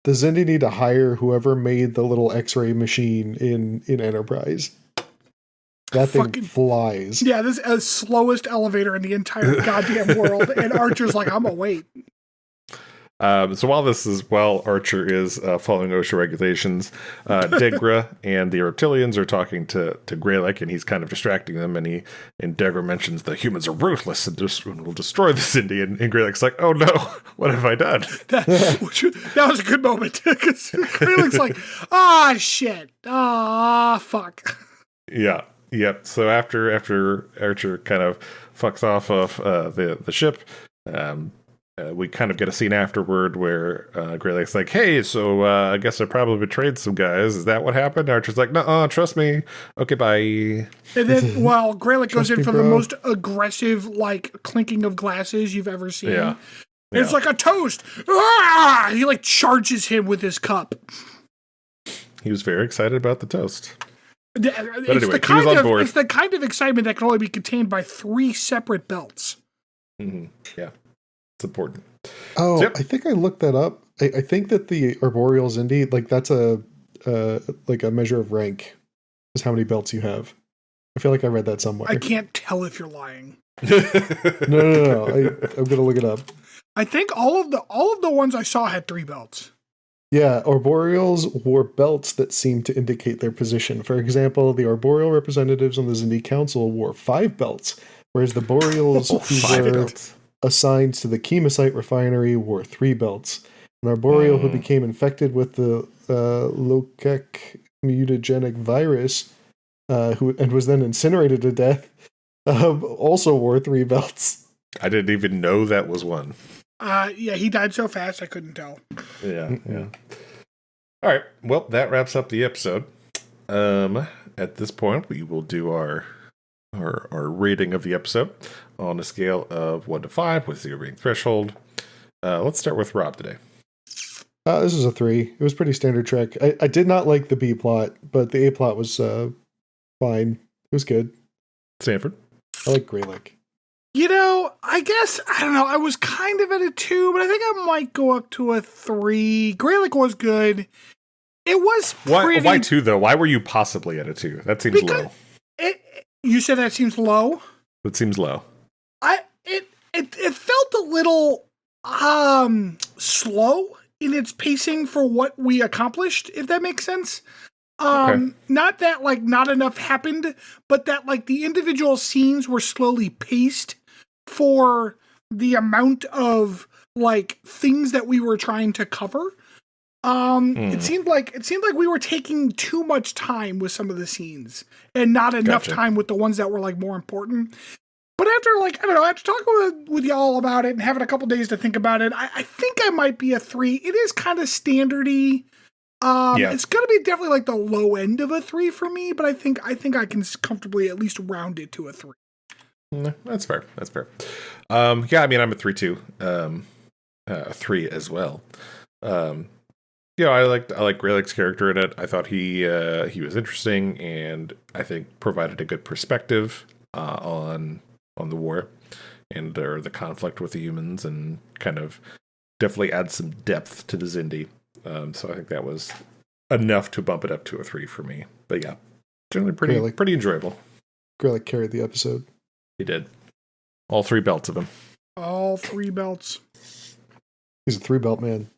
[SPEAKER 3] The Zindi need to hire whoever made the little X-ray machine in Enterprise. That thing flies.
[SPEAKER 1] Yeah, this is the slowest elevator in the entire goddamn world. And Archer's like, I'm gonna wait.
[SPEAKER 2] So while Archer is following OSHA regulations, Degra and the reptilians are talking to Greylick, and he's kind of distracting them. And Degra mentions the humans are ruthless and will destroy the Zindi. And Greylick's like, "Oh no, what have I done?"
[SPEAKER 1] That was a good moment because Greylick's like, shit, fuck."
[SPEAKER 2] Yeah. Yep. So after Archer kind of fucks off of the ship. We kind of get a scene afterward where Greylick's like, hey, so I guess I probably betrayed some guys. Is that what happened? Archer's like, nuh-uh, trust me. Okay, bye.
[SPEAKER 1] And then, Greylick goes in for the most aggressive, like, clinking of glasses you've ever seen.
[SPEAKER 2] Yeah.
[SPEAKER 1] It's like a toast. He, like, charges him with his cup.
[SPEAKER 2] He was very excited about the toast.
[SPEAKER 1] But
[SPEAKER 2] anyway, he was on board.
[SPEAKER 1] It's the kind of excitement that can only be contained by 3 separate belts.
[SPEAKER 2] Mm-hmm. Yeah. It's important.
[SPEAKER 3] Oh, I think I looked that up. I think that the Arboreal Zindi, like that's a measure of rank, is how many belts you have. I feel like I read that somewhere.
[SPEAKER 1] I can't tell if you're lying.
[SPEAKER 3] No. I'm gonna look it up.
[SPEAKER 1] I think all of the ones I saw had 3 belts.
[SPEAKER 3] Yeah, arboreals wore belts that seemed to indicate their position. For example, the arboreal representatives on the Zindi Council wore 5 belts, whereas the boreals who were assigned to the chemocyte refinery wore 3 belts. An arboreal who became infected with the Lokek mutagenic virus, and was then incinerated to death, also wore 3 belts.
[SPEAKER 2] I didn't even know that was one.
[SPEAKER 1] Yeah, he died so fast I couldn't tell.
[SPEAKER 2] Yeah. All right. Well, that wraps up the episode. At this point, we will do our rating of the episode on a scale of 1 to 5 with 0 being threshold. Let's start with Rob today.
[SPEAKER 3] This is a 3. It was pretty standard Trek. I did not like the B plot, but the A plot was fine. It was good.
[SPEAKER 2] Stanford.
[SPEAKER 3] I like Greylick.
[SPEAKER 1] I guess, I don't know, I was kind of at a 2, but I think I might go up to a 3. Greylick was good. It was pretty...
[SPEAKER 2] Why 2, though? Why were you possibly at a 2? That seems low.
[SPEAKER 1] You said that seems low?
[SPEAKER 2] It seems low.
[SPEAKER 1] It felt a little slow in its pacing for what we accomplished, if that makes sense.
[SPEAKER 2] Okay.
[SPEAKER 1] Not that, not enough happened, but that, the individual scenes were slowly paced for the amount of, things that we were trying to cover. It seemed like we were taking too much time with some of the scenes and not enough time with the ones that were, more important. But after, after talking with y'all about it and having a couple days to think about it, I think I might be a 3. It is kind of standardy. It's going to be definitely the low end of a 3 for me, but I think I can comfortably at least round it to a 3.
[SPEAKER 2] That's fair. I'm a 3 too. 3 as well. I like Greylick's character in it. I thought he was interesting and I think provided a good perspective on the war and the conflict with the humans, and kind of definitely adds some depth to the Zindi. So I think that was enough to bump it up to a 3 for me. But yeah, generally pretty enjoyable.
[SPEAKER 3] Greylick carried the episode.
[SPEAKER 2] He did. All 3 belts of him.
[SPEAKER 1] All 3 belts.
[SPEAKER 3] He's a 3-belt man.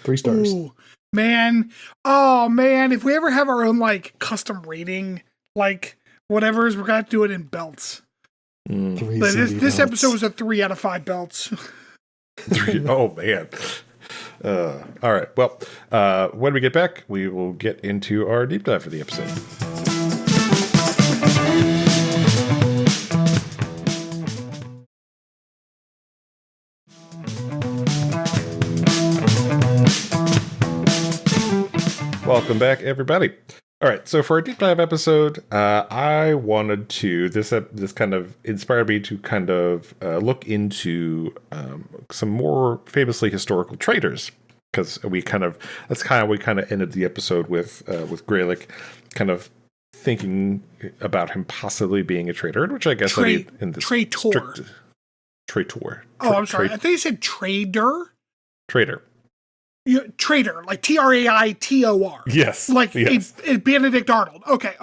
[SPEAKER 3] 3 stars.
[SPEAKER 1] Ooh, man. Oh, man. If we ever have our own, custom rating, whatever, we're going to have to do it in belts. But this episode was a 3 out of 5 belts.
[SPEAKER 2] 3. Oh, man. All right. Well, when we get back, we will get into our deep dive for the episode. Welcome back, everybody. All right, so for our deep dive episode, I wanted to, this kind of inspired me to kind of look into some more famously historical traitors, because we kind of ended the episode with Greylick kind of thinking about him possibly being a traitor, which I guess in this
[SPEAKER 1] traitor.
[SPEAKER 2] Traitor.
[SPEAKER 1] Oh, I'm sorry. I thought you said trader.
[SPEAKER 2] Traitor.
[SPEAKER 1] Traitor, Traitor.
[SPEAKER 2] Yes.
[SPEAKER 1] Yes. A Benedict Arnold. Okay.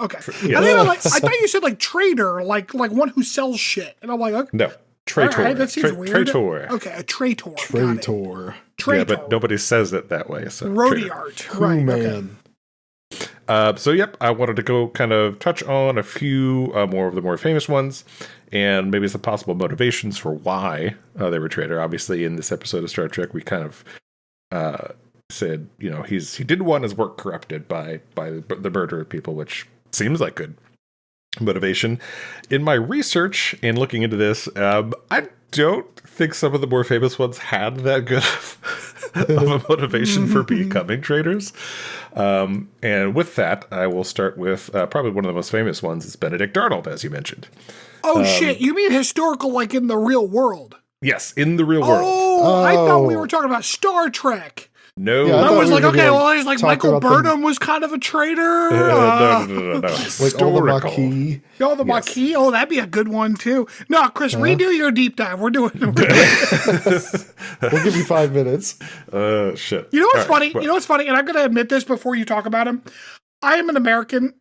[SPEAKER 2] Yes.
[SPEAKER 1] I thought you said trader, like one who sells shit. And I'm like, okay.
[SPEAKER 2] No. Traitor.
[SPEAKER 1] Right, that seems weird.
[SPEAKER 2] Traitor.
[SPEAKER 1] Okay, a traitor.
[SPEAKER 3] Traitor.
[SPEAKER 2] Yeah, but nobody says it that way. So
[SPEAKER 1] Rodiart. Right.
[SPEAKER 3] Man.
[SPEAKER 1] Okay.
[SPEAKER 2] I wanted to go kind of touch on a few more of the more famous ones, and maybe some possible motivations for why they were traitor. Obviously, in this episode of Star Trek, we kind of said, he didn't want his work corrupted by the murder of people, which seems like good motivation. In my research and looking into this, I don't think some of the more famous ones had that good of a motivation for becoming traitors. And with that, I will start with probably one of the most famous ones is Benedict Arnold, as you mentioned.
[SPEAKER 1] Oh, shit. You mean historical, in the real world?
[SPEAKER 2] Yes, in the real world.
[SPEAKER 1] Oh, I thought we were talking about Star Trek.
[SPEAKER 2] No.
[SPEAKER 3] Yeah,
[SPEAKER 1] I was like, okay, well, there's Michael
[SPEAKER 3] about
[SPEAKER 1] Burnham was kind of a traitor.
[SPEAKER 2] No.
[SPEAKER 3] Like all the Maquis.
[SPEAKER 1] Oh, the Maquis. Oh, that'd be a good one, too. No, Chris, redo your deep dive. We're doing
[SPEAKER 3] We'll give you 5 minutes.
[SPEAKER 2] Shit.
[SPEAKER 1] You know what's funny? You know what's funny? And I'm going to admit this before you talk about him. I am an American.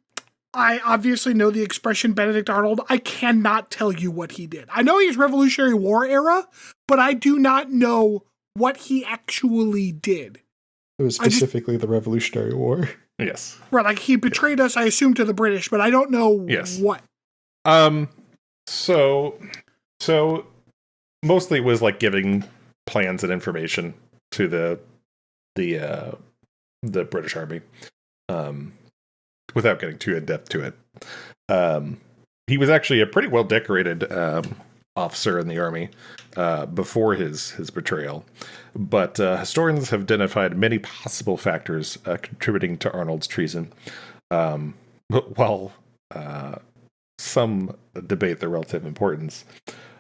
[SPEAKER 1] I obviously know the expression Benedict Arnold. I cannot tell you what he did. I know he's Revolutionary War era, but I do not know what he actually did.
[SPEAKER 3] It was specifically the Revolutionary War.
[SPEAKER 2] Yes.
[SPEAKER 1] Right, like he betrayed us, I assume, to the British, but I don't know what.
[SPEAKER 2] So mostly it was like giving plans and information to the British Army, without getting too in depth to it. He was actually a pretty well decorated officer in the army before his betrayal, but historians have identified many possible factors contributing to Arnold's treason. While some debate their relative importance.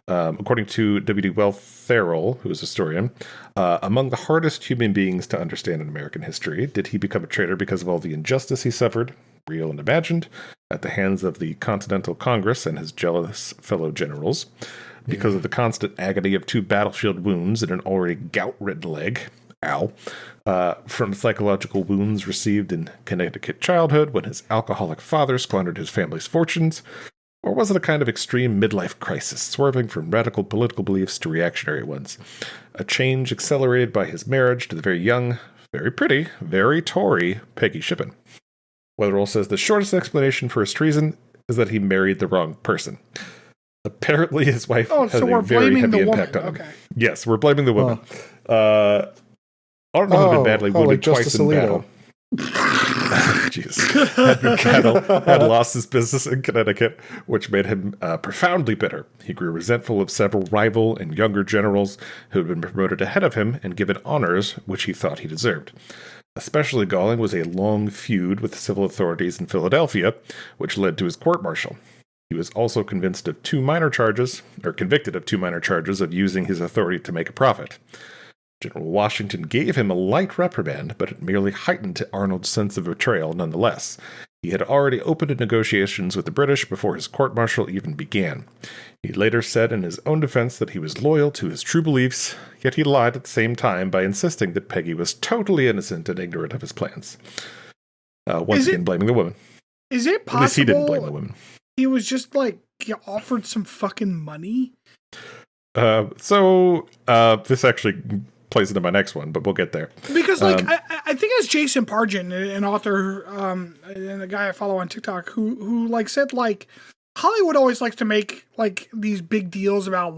[SPEAKER 2] According to W.D. Well Ferrell, who is a historian, among the hardest human beings to understand in American history, did he become a traitor because of all the injustice he suffered, real and imagined, at the hands of the Continental Congress and his jealous fellow generals, because of the constant agony of 2 battlefield wounds and an already gout-ridden leg, from psychological wounds received in Connecticut childhood when his alcoholic father squandered his family's fortunes? Or was it a kind of extreme midlife crisis, swerving from radical political beliefs to reactionary ones? A change accelerated by his marriage to the very young, very pretty, very Tory Peggy Shipment. Weatherall says the shortest explanation for his treason is that he married the wrong person. Apparently his wife has a very heavy impact on him. Okay. Yes, we're blaming the woman. Arnold had been badly wounded twice in battle. Jeez. Edmund Cattle had lost his business in Connecticut, which made him profoundly bitter. He grew resentful of several rival and younger generals who had been promoted ahead of him and given honors which he thought he deserved. Especially galling was a long feud with the civil authorities in Philadelphia, which led to his court-martial. He was also convicted of 2 minor charges of using his authority to make a profit. General Washington gave him a light reprimand, but it merely heightened Arnold's sense of betrayal nonetheless. He had already opened negotiations with the British before his court-martial even began. He later said in his own defense that he was loyal to his true beliefs, yet he lied at the same time by insisting that Peggy was totally innocent and ignorant of his plans. Once again, blaming the woman.
[SPEAKER 1] Is it possible
[SPEAKER 2] at least he didn't blame the woman.
[SPEAKER 1] He was just like, offered some fucking money?
[SPEAKER 2] This actually plays into my next one, but we'll get there.
[SPEAKER 1] Because, I think it's Jason Pargin, an author, and a guy I follow on TikTok, who said, Hollywood always likes to make, these big deals about,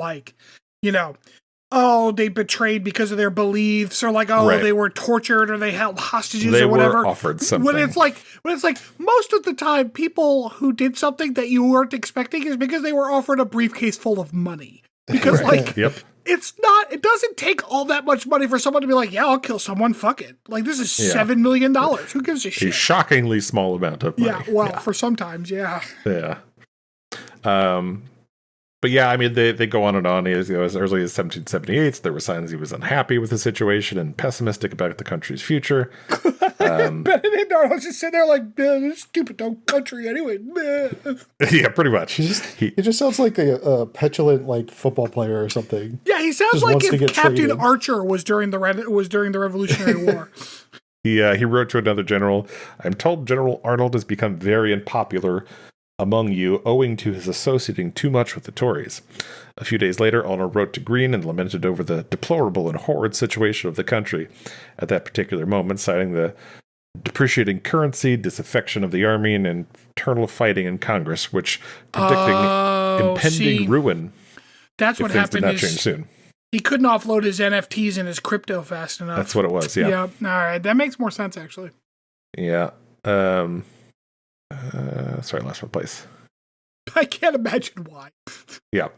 [SPEAKER 1] they betrayed because of their beliefs, or right. They were tortured, or they held hostages, or whatever. They were
[SPEAKER 2] offered something.
[SPEAKER 1] When it's most of the time, people who did something that you weren't expecting is because they were offered a briefcase full of money. Because,
[SPEAKER 2] Yep.
[SPEAKER 1] it doesn't take all that much money for someone to be like, yeah, I'll kill someone, fuck it. This is $7 million. Who gives a shit?
[SPEAKER 2] A shockingly small amount of money.
[SPEAKER 1] Yeah, for sometimes, yeah.
[SPEAKER 2] Yeah. But yeah, I mean, they go on and on. As early as 1778, there were signs he was unhappy with the situation and pessimistic about the country's future.
[SPEAKER 1] Benedict Arnold just sitting there this stupid dumb country anyway.
[SPEAKER 2] Yeah, pretty much.
[SPEAKER 3] He just sounds like a petulant football player or something.
[SPEAKER 1] Yeah, he sounds like if Captain Archer was during the Revolutionary War.
[SPEAKER 2] He wrote to another general, "I'm told General Arnold has become very unpopular among you owing to his associating too much with the Tories." A few days later, Arnold wrote to Greene and lamented over the deplorable and horrid situation of the country at that particular moment, citing the depreciating currency, disaffection of the army, and internal fighting in Congress, which predicting impending ruin.
[SPEAKER 1] That's what happened.
[SPEAKER 2] Did not change soon.
[SPEAKER 1] He couldn't offload his NFTs and his crypto fast enough.
[SPEAKER 2] That's what it was. Yeah.
[SPEAKER 1] Yeah. All right, that makes more sense actually.
[SPEAKER 2] Yeah. Sorry, I lost my place.
[SPEAKER 1] I can't imagine why.
[SPEAKER 2] Yeah.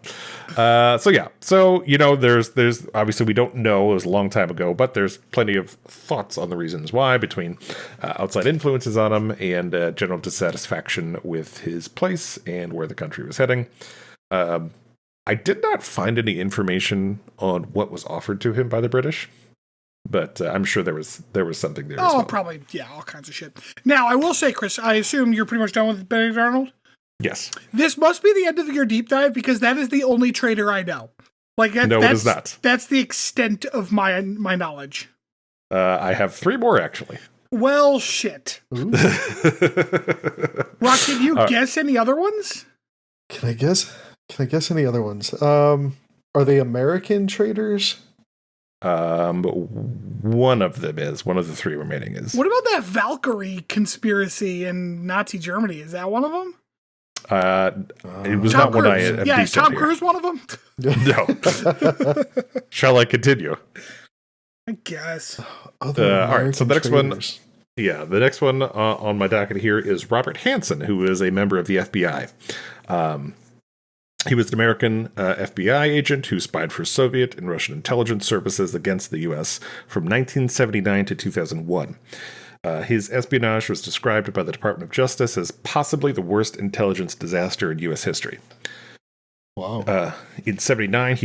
[SPEAKER 2] So, there's obviously we don't know, it was a long time ago, but there's plenty of thoughts on the reasons why, between outside influences on him and general dissatisfaction with his place and where the country was heading. I did not find any information on what was offered to him by the British, but I'm sure there was something there as well.
[SPEAKER 1] Probably, yeah, all kinds of shit. Now, I will say, Chris, I assume you're pretty much done with Benedict Arnold?
[SPEAKER 2] Yes.
[SPEAKER 1] This must be the end of your deep dive, because that is the only traitor I know.
[SPEAKER 2] No, it is not.
[SPEAKER 1] That's the extent of my knowledge.
[SPEAKER 2] I have 3 more, actually.
[SPEAKER 1] Well, shit.
[SPEAKER 3] Ooh.
[SPEAKER 1] Rock, can you guess any other ones?
[SPEAKER 3] Can I guess any other ones? Are they American traitors?
[SPEAKER 2] One of them is. One of the three remaining is.
[SPEAKER 1] What about that Valkyrie conspiracy in Nazi Germany? Is that one of them?
[SPEAKER 2] It was
[SPEAKER 1] Tom
[SPEAKER 2] not one I
[SPEAKER 1] Cruise.
[SPEAKER 2] had.
[SPEAKER 1] Yeah, is Tom
[SPEAKER 2] here.
[SPEAKER 1] Cruise one of them?
[SPEAKER 2] No. Shall I continue?
[SPEAKER 1] I guess.
[SPEAKER 2] All right, so the next one.
[SPEAKER 3] traitors.
[SPEAKER 2] Yeah, the next one on my docket here is Robert Hansen, who is a member of the FBI. He was an American FBI agent who spied for Soviet and Russian intelligence services against the U.S. from 1979 to 2001. His espionage was described by the Department of Justice as possibly the worst intelligence disaster in U.S. history.
[SPEAKER 3] Wow.
[SPEAKER 2] In 1979,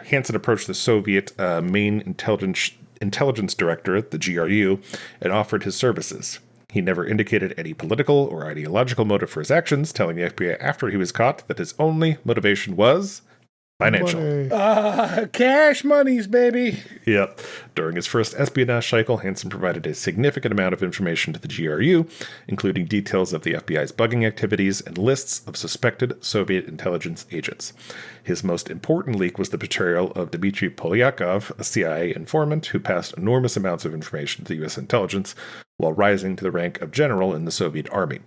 [SPEAKER 2] Hansen approached the Soviet main intelligence director, the GRU, and offered his services. He never indicated any political or ideological motive for his actions, telling the FBI after he was caught that his only motivation was financial.
[SPEAKER 3] Money.
[SPEAKER 1] Cash monies, baby.
[SPEAKER 2] Yep. During his first espionage cycle, Hansen provided a significant amount of information to the GRU, including details of the FBI's bugging activities and lists of suspected Soviet intelligence agents. His most important leak was the betrayal of Dmitry Polyakov, a CIA informant who passed enormous amounts of information to the U.S. intelligence while rising to the rank of general in the Soviet army.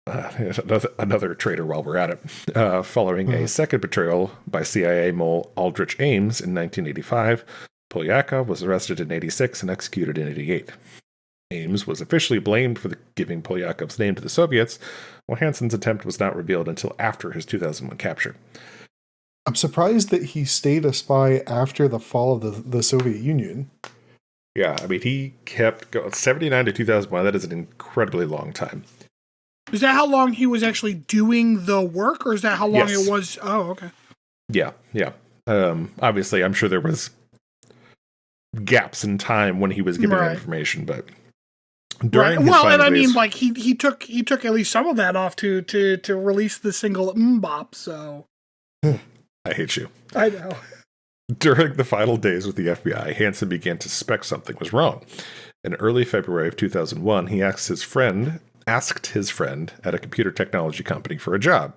[SPEAKER 2] Another traitor while we're at it. Following a second betrayal by CIA mole Aldrich Ames in 1985, Polyakov was arrested in 86 and executed in 88. Ames was officially blamed for giving Polyakov's name to the Soviets, while Hansen's attempt was not revealed until after his 2001 capture.
[SPEAKER 3] I'm surprised that he stayed a spy after the fall of the Soviet Union.
[SPEAKER 2] Yeah, I mean, he kept going 79 to 2001. That is an incredibly long time.
[SPEAKER 1] Is that how long he was actually doing the work, or is that how long
[SPEAKER 2] Yes.
[SPEAKER 1] it was? Oh, okay.
[SPEAKER 2] Yeah. Obviously, I'm sure there was gaps in time when he was giving that information, but during his
[SPEAKER 1] well, and
[SPEAKER 2] final
[SPEAKER 1] I mean,
[SPEAKER 2] days-
[SPEAKER 1] like he took at least some of that off to release the single Mbop. So
[SPEAKER 2] I hate you.
[SPEAKER 1] I know.
[SPEAKER 2] During the final days with the FBI, Hansen began to suspect something was wrong. In early February of 2001, he asked his friend at a computer technology company for a job.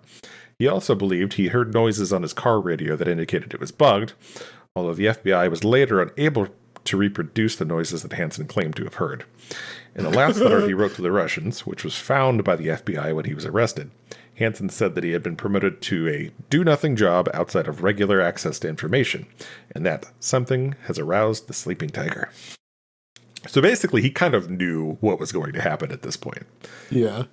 [SPEAKER 2] He also believed he heard noises on his car radio that indicated it was bugged, although the FBI was later unable to reproduce the noises that Hansen claimed to have heard. In the last letter he wrote to the Russians, which was found by the FBI when he was arrested, Hansen said that he had been promoted to a do-nothing job outside of regular access to information, and that something has aroused the sleeping tiger. So basically, he kind of knew what was going to happen at this point.
[SPEAKER 3] Yeah.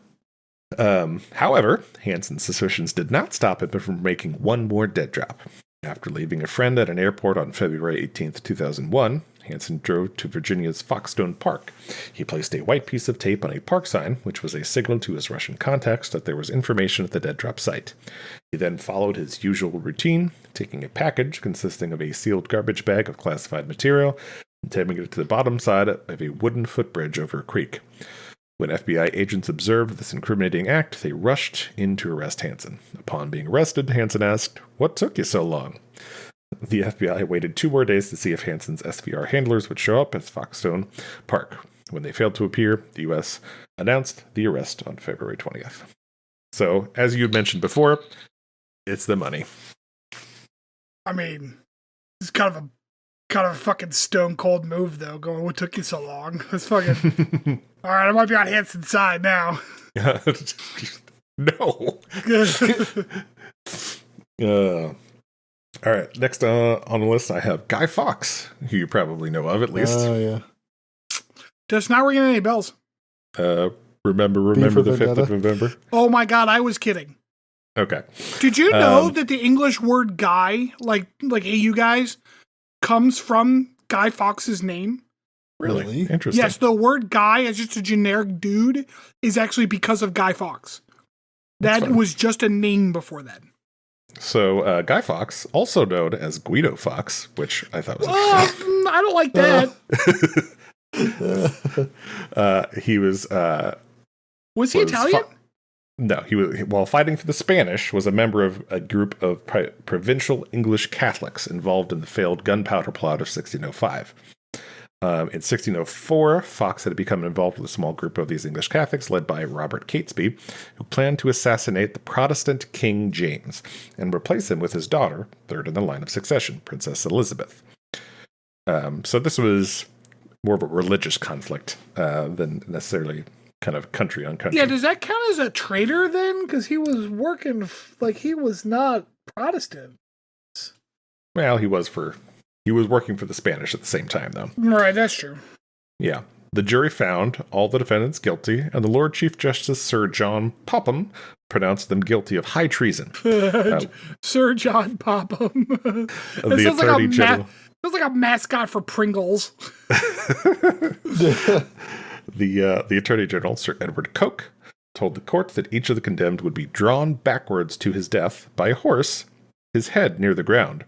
[SPEAKER 2] However, Hansen's suspicions did not stop him from making one more dead drop. After leaving a friend at an airport on February 18th, 2001, Hansen drove to Virginia's Foxstone Park. He placed a white piece of tape on a park sign, which was a signal to his Russian contacts that there was information at the dead drop site. He then followed his usual routine, taking a package consisting of a sealed garbage bag of classified material and taping it to the bottom side of a wooden footbridge over a creek. When FBI agents observed this incriminating act, they rushed in to arrest Hansen. Upon being arrested, Hansen asked, "What took you so long?" The FBI waited 2 more days to see if Hansen's SVR handlers would show up at Foxstone Park. When they failed to appear, the U.S. announced the arrest on February 20th. So, as you had mentioned before, it's the money.
[SPEAKER 1] I mean, it's kind of a fucking stone cold move, though. Going, what took you so long? It's fucking. All right, I might be on Hansen's side now.
[SPEAKER 2] No. All right, next on the list, I have Guy Fawkes, who you probably know of, at least.
[SPEAKER 3] Oh, yeah.
[SPEAKER 1] Does not ringing any bells.
[SPEAKER 2] Remember the 5th of November?
[SPEAKER 1] Oh my god, I was kidding.
[SPEAKER 2] Okay.
[SPEAKER 1] Did you know that the English word guy, like hey you guys, comes from Guy Fawkes' name?
[SPEAKER 2] Really? Interesting.
[SPEAKER 1] Yes, the word guy as just a generic dude is actually because of Guy Fawkes. That was just a name before that.
[SPEAKER 2] So, Guy Fawkes, also known as Guido Fawkes, which I thought was
[SPEAKER 1] interesting. I don't like that.
[SPEAKER 2] He was...
[SPEAKER 1] was he Italian?
[SPEAKER 2] No, he was, while fighting for the Spanish, was a member of a group of provincial English Catholics involved in the failed gunpowder plot of 1605. In 1604, Fox had become involved with a small group of these English Catholics led by Robert Catesby, who planned to assassinate the Protestant King James and replace him with his daughter, third in the line of succession, Princess Elizabeth. So this was more of a religious conflict than necessarily kind of country on country.
[SPEAKER 1] Yeah, does that count as a traitor then? Because he was working, he was not Protestant.
[SPEAKER 2] Well, he was working for the Spanish at the same time, though.
[SPEAKER 1] Right, that's true.
[SPEAKER 2] Yeah. The jury found all the defendants guilty, and the Lord Chief Justice Sir John Popham pronounced them guilty of high treason.
[SPEAKER 1] Sir John Popham.
[SPEAKER 2] The Attorney General.
[SPEAKER 1] Sounds like a mascot for Pringles.
[SPEAKER 2] The Attorney General, Sir Edward Coke, told the court that each of the condemned would be drawn backwards to his death by a horse, his head near the ground.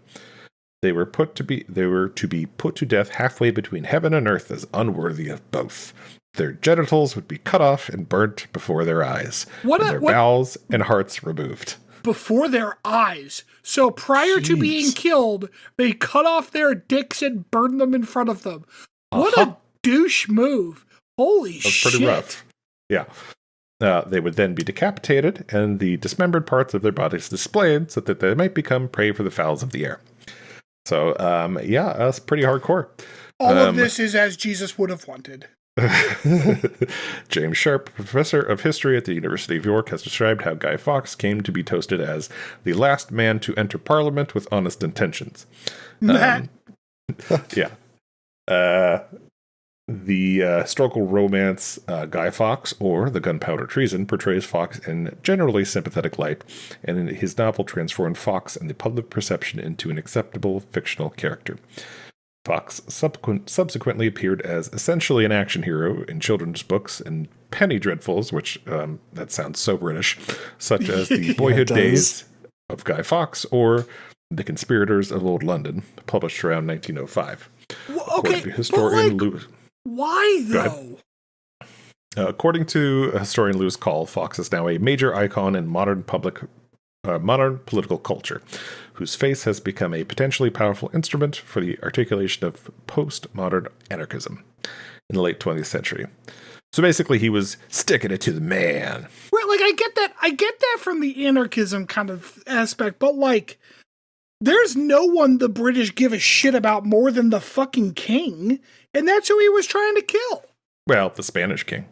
[SPEAKER 2] They were to be put to death halfway between heaven and earth as unworthy of both. Their genitals would be cut off and burnt before their eyes, their bowels and hearts removed.
[SPEAKER 1] Before their eyes. So prior to being killed, they cut off their dicks and burned them in front of them. What a douche move. Holy shit.
[SPEAKER 2] Pretty rough. Yeah. They would then be decapitated and the dismembered parts of their bodies displayed so that they might become prey for the fowls of the air. So, that's pretty hardcore.
[SPEAKER 1] All of this is as Jesus would have wanted.
[SPEAKER 2] James Sharp, professor of history at the University of York, has described how Guy Fawkes came to be toasted as the last man to enter Parliament with honest intentions. Yeah. The historical romance Guy Fawkes, or The Gunpowder Treason, portrays Fawkes in generally sympathetic light, and in his novel transformed Fawkes and the public perception into an acceptable fictional character. Fawkes subsequently appeared as essentially an action hero in children's books and penny dreadfuls, which that sounds so British, such as The Boyhood Days of Guy Fawkes or The Conspirators of Old London, published around 1905.
[SPEAKER 1] Okay,
[SPEAKER 2] historian Lewis.
[SPEAKER 1] Why though?
[SPEAKER 2] According to historian Lewis Call, Fawkes is now a major icon in modern political culture, whose face has become a potentially powerful instrument for the articulation of postmodern anarchism in the late 20th century. So basically, he was sticking it to the man.
[SPEAKER 1] Right, I get that from the anarchism kind of aspect, but there's no one the British give a shit about more than the fucking king, and that's who he was trying to kill.
[SPEAKER 2] Well, the Spanish king.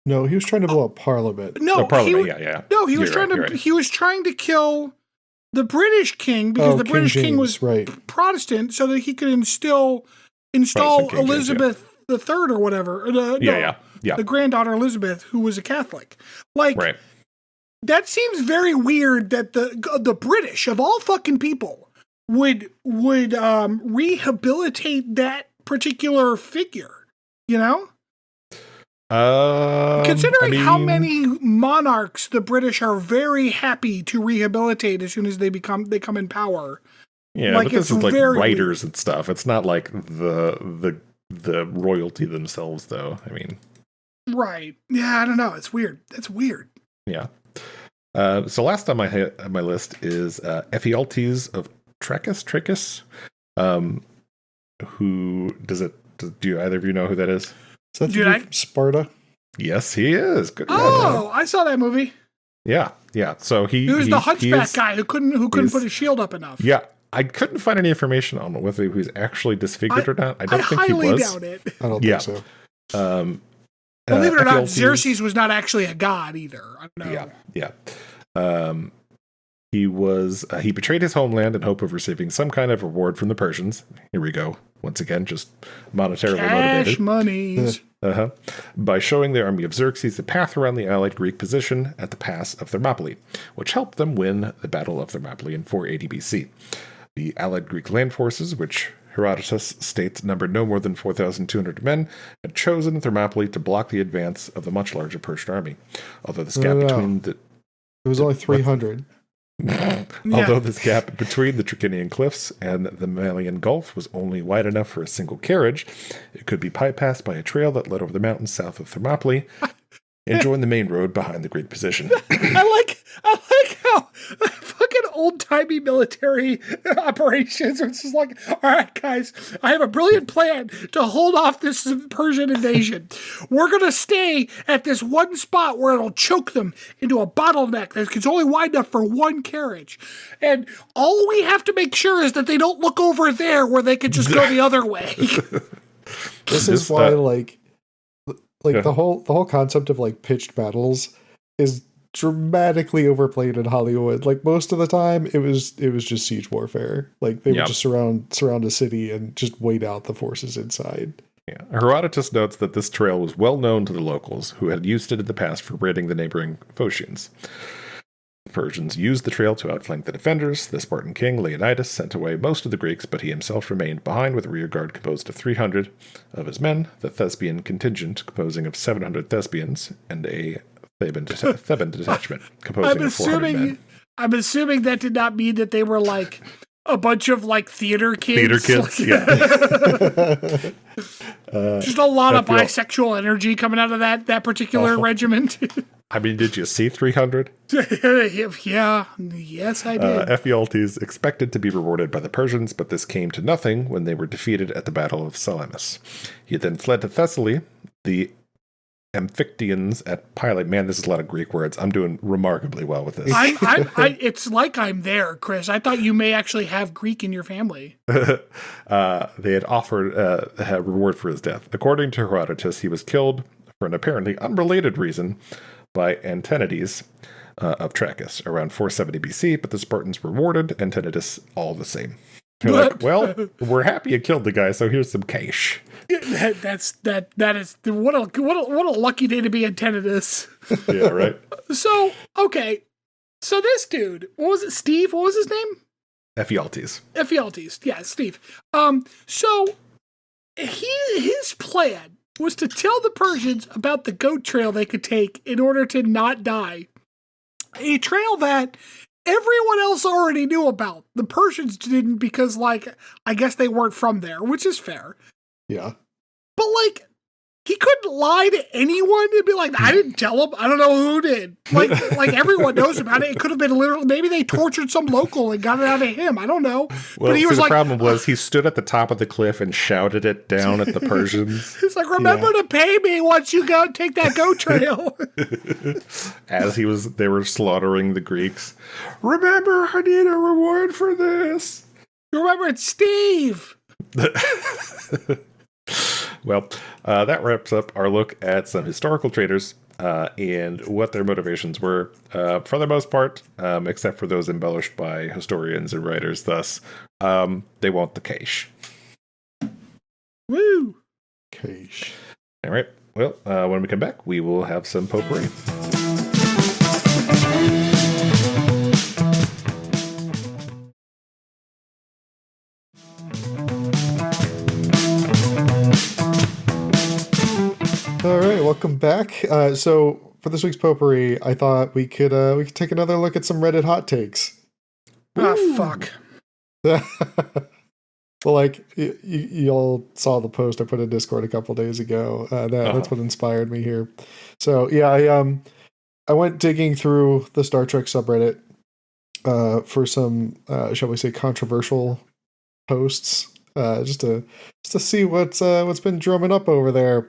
[SPEAKER 3] No, he was trying to blow up Parliament.
[SPEAKER 2] No, Parliament,
[SPEAKER 1] No, he was trying to kill the British king because the British king was Protestant, so that he could install Elizabeth III or whatever. The granddaughter Elizabeth, who was a Catholic. That seems very weird that the British, of all fucking people, would rehabilitate that particular figure, you know? Considering how many monarchs the British are very happy to rehabilitate as soon as they come in power.
[SPEAKER 2] Yeah, but this is writers and stuff. It's not like the royalty themselves, though. I mean,
[SPEAKER 1] right? Yeah, I don't know. It's weird. That's weird.
[SPEAKER 2] Yeah. So last on my list is Ephialtes of Trachis. Who does it? Do either of you know who that is?
[SPEAKER 3] Is that the dude from Sparta?
[SPEAKER 2] Yes, he is. Good.
[SPEAKER 1] I saw that movie.
[SPEAKER 2] Yeah. So he
[SPEAKER 1] was the hunchback guy who couldn't put his shield up enough.
[SPEAKER 2] Yeah. I couldn't find any information on whether he was actually disfigured or not. I don't think he was.
[SPEAKER 1] I highly doubt it.
[SPEAKER 3] I don't think so.
[SPEAKER 1] Believe it or not, Xerxes was not actually a god either. I don't know.
[SPEAKER 2] Yeah. He betrayed his homeland in hope of receiving some kind of reward from the Persians. Here we go. Once again, just monetarily motivated.
[SPEAKER 1] Cash monies.
[SPEAKER 2] By showing the army of Xerxes the path around the allied Greek position at the pass of Thermopylae, which helped them win the Battle of Thermopylae in 480 BC. The allied Greek land forces, which Herodotus states numbered no more than 4,200 men, had chosen Thermopylae to block the advance of the much larger Persian army. Although this gap between
[SPEAKER 3] it was only 300.
[SPEAKER 2] Although this gap between the Trachinian cliffs and the Malian Gulf was only wide enough for a single carriage, it could be bypassed by a trail that led over the mountains south of Thermopylae and joined the main road behind the Greek position.
[SPEAKER 1] I like how fucking fucking old-timey military operations. It's just like, all right, guys, I have a brilliant plan to hold off this Persian invasion. We're going to stay at this one spot where it'll choke them into a bottleneck that can only wide enough for one carriage. And all we have to make sure is that they don't look over there where they could just go the other way.
[SPEAKER 3] This is why, like the whole concept of like pitched battles is dramatically overplayed in Hollywood. Like most of the time, it was just siege warfare. Like they would just surround a city and just wait out the forces inside.
[SPEAKER 2] Yeah. Herodotus notes that this trail was well known to the locals, who had used it in the past for raiding the neighboring Phocians. The Persians used the trail to outflank the defenders. The Spartan king, Leonidas, sent away most of the Greeks, but he himself remained behind with a rear guard composed of 300 of his men, the Thespian contingent composing of 700 Thespians, and a Theban detachment composing of 400 men.
[SPEAKER 1] I'm assuming that did not mean that they were like a bunch of like theater kids. Just a lot of bisexual energy coming out of that particular regiment.
[SPEAKER 2] I mean, did you see 300?
[SPEAKER 1] Yeah, yes, I did.
[SPEAKER 2] Ephialtes expected to be rewarded by the Persians, but this came to nothing when they were defeated at the Battle of Salamis. He then fled to Thessaly. The Amphictyons at Pilate. Man, this is a lot of Greek words. I'm doing remarkably well with this.
[SPEAKER 1] It's like I'm there, Chris. I thought you may actually have Greek in your family.
[SPEAKER 2] They had offered a reward for his death. According to Herodotus, he was killed for an apparently unrelated reason by Antenides of Trachis around 470 BC, but the Spartans rewarded Antenides all the same. They're like, well, we're happy you killed the guy, so here's some cash.
[SPEAKER 1] That is what a lucky day to be Antenides.
[SPEAKER 2] Yeah, right.
[SPEAKER 1] So okay, so this dude, what was it? Steve? What was his name?
[SPEAKER 2] Ephialtes.
[SPEAKER 1] Yeah, Steve. So his plan was to tell the Persians about the goat trail they could take in order to not die. A trail that everyone else already knew about. The Persians didn't because, like, I guess they weren't from there, which is fair.
[SPEAKER 3] Yeah.
[SPEAKER 1] But, like, he couldn't lie to anyone and be like, I didn't tell him. I don't know who did. Like everyone knows about it. It could have been literally, maybe they tortured some local and got it out of him. I don't know.
[SPEAKER 2] Well,
[SPEAKER 1] but he was
[SPEAKER 2] the
[SPEAKER 1] like,
[SPEAKER 2] problem was he stood at the top of the cliff and shouted it down at the Persians.
[SPEAKER 1] He's like, remember to pay me once you go take that goat trail.
[SPEAKER 2] As they were slaughtering the Greeks. Remember, I need a reward for this.
[SPEAKER 1] Remember, it's Steve.
[SPEAKER 2] Well, that wraps up our look at some historical traders and what their motivations were, for the most part, except for those embellished by historians and writers. Thus, they want the cash.
[SPEAKER 1] Woo!
[SPEAKER 3] Cash.
[SPEAKER 2] All right. Well, when we come back, we will have some potpourri.
[SPEAKER 3] All right, welcome back. So for this week's potpourri, I thought we could take another look at some Reddit hot takes.
[SPEAKER 1] Fuck.
[SPEAKER 3] Well, like you all saw the post I put in Discord a couple days ago. That's what inspired me here. So yeah, I went digging through the Star Trek subreddit for some, shall we say, controversial posts, just to see what's been drumming up over there.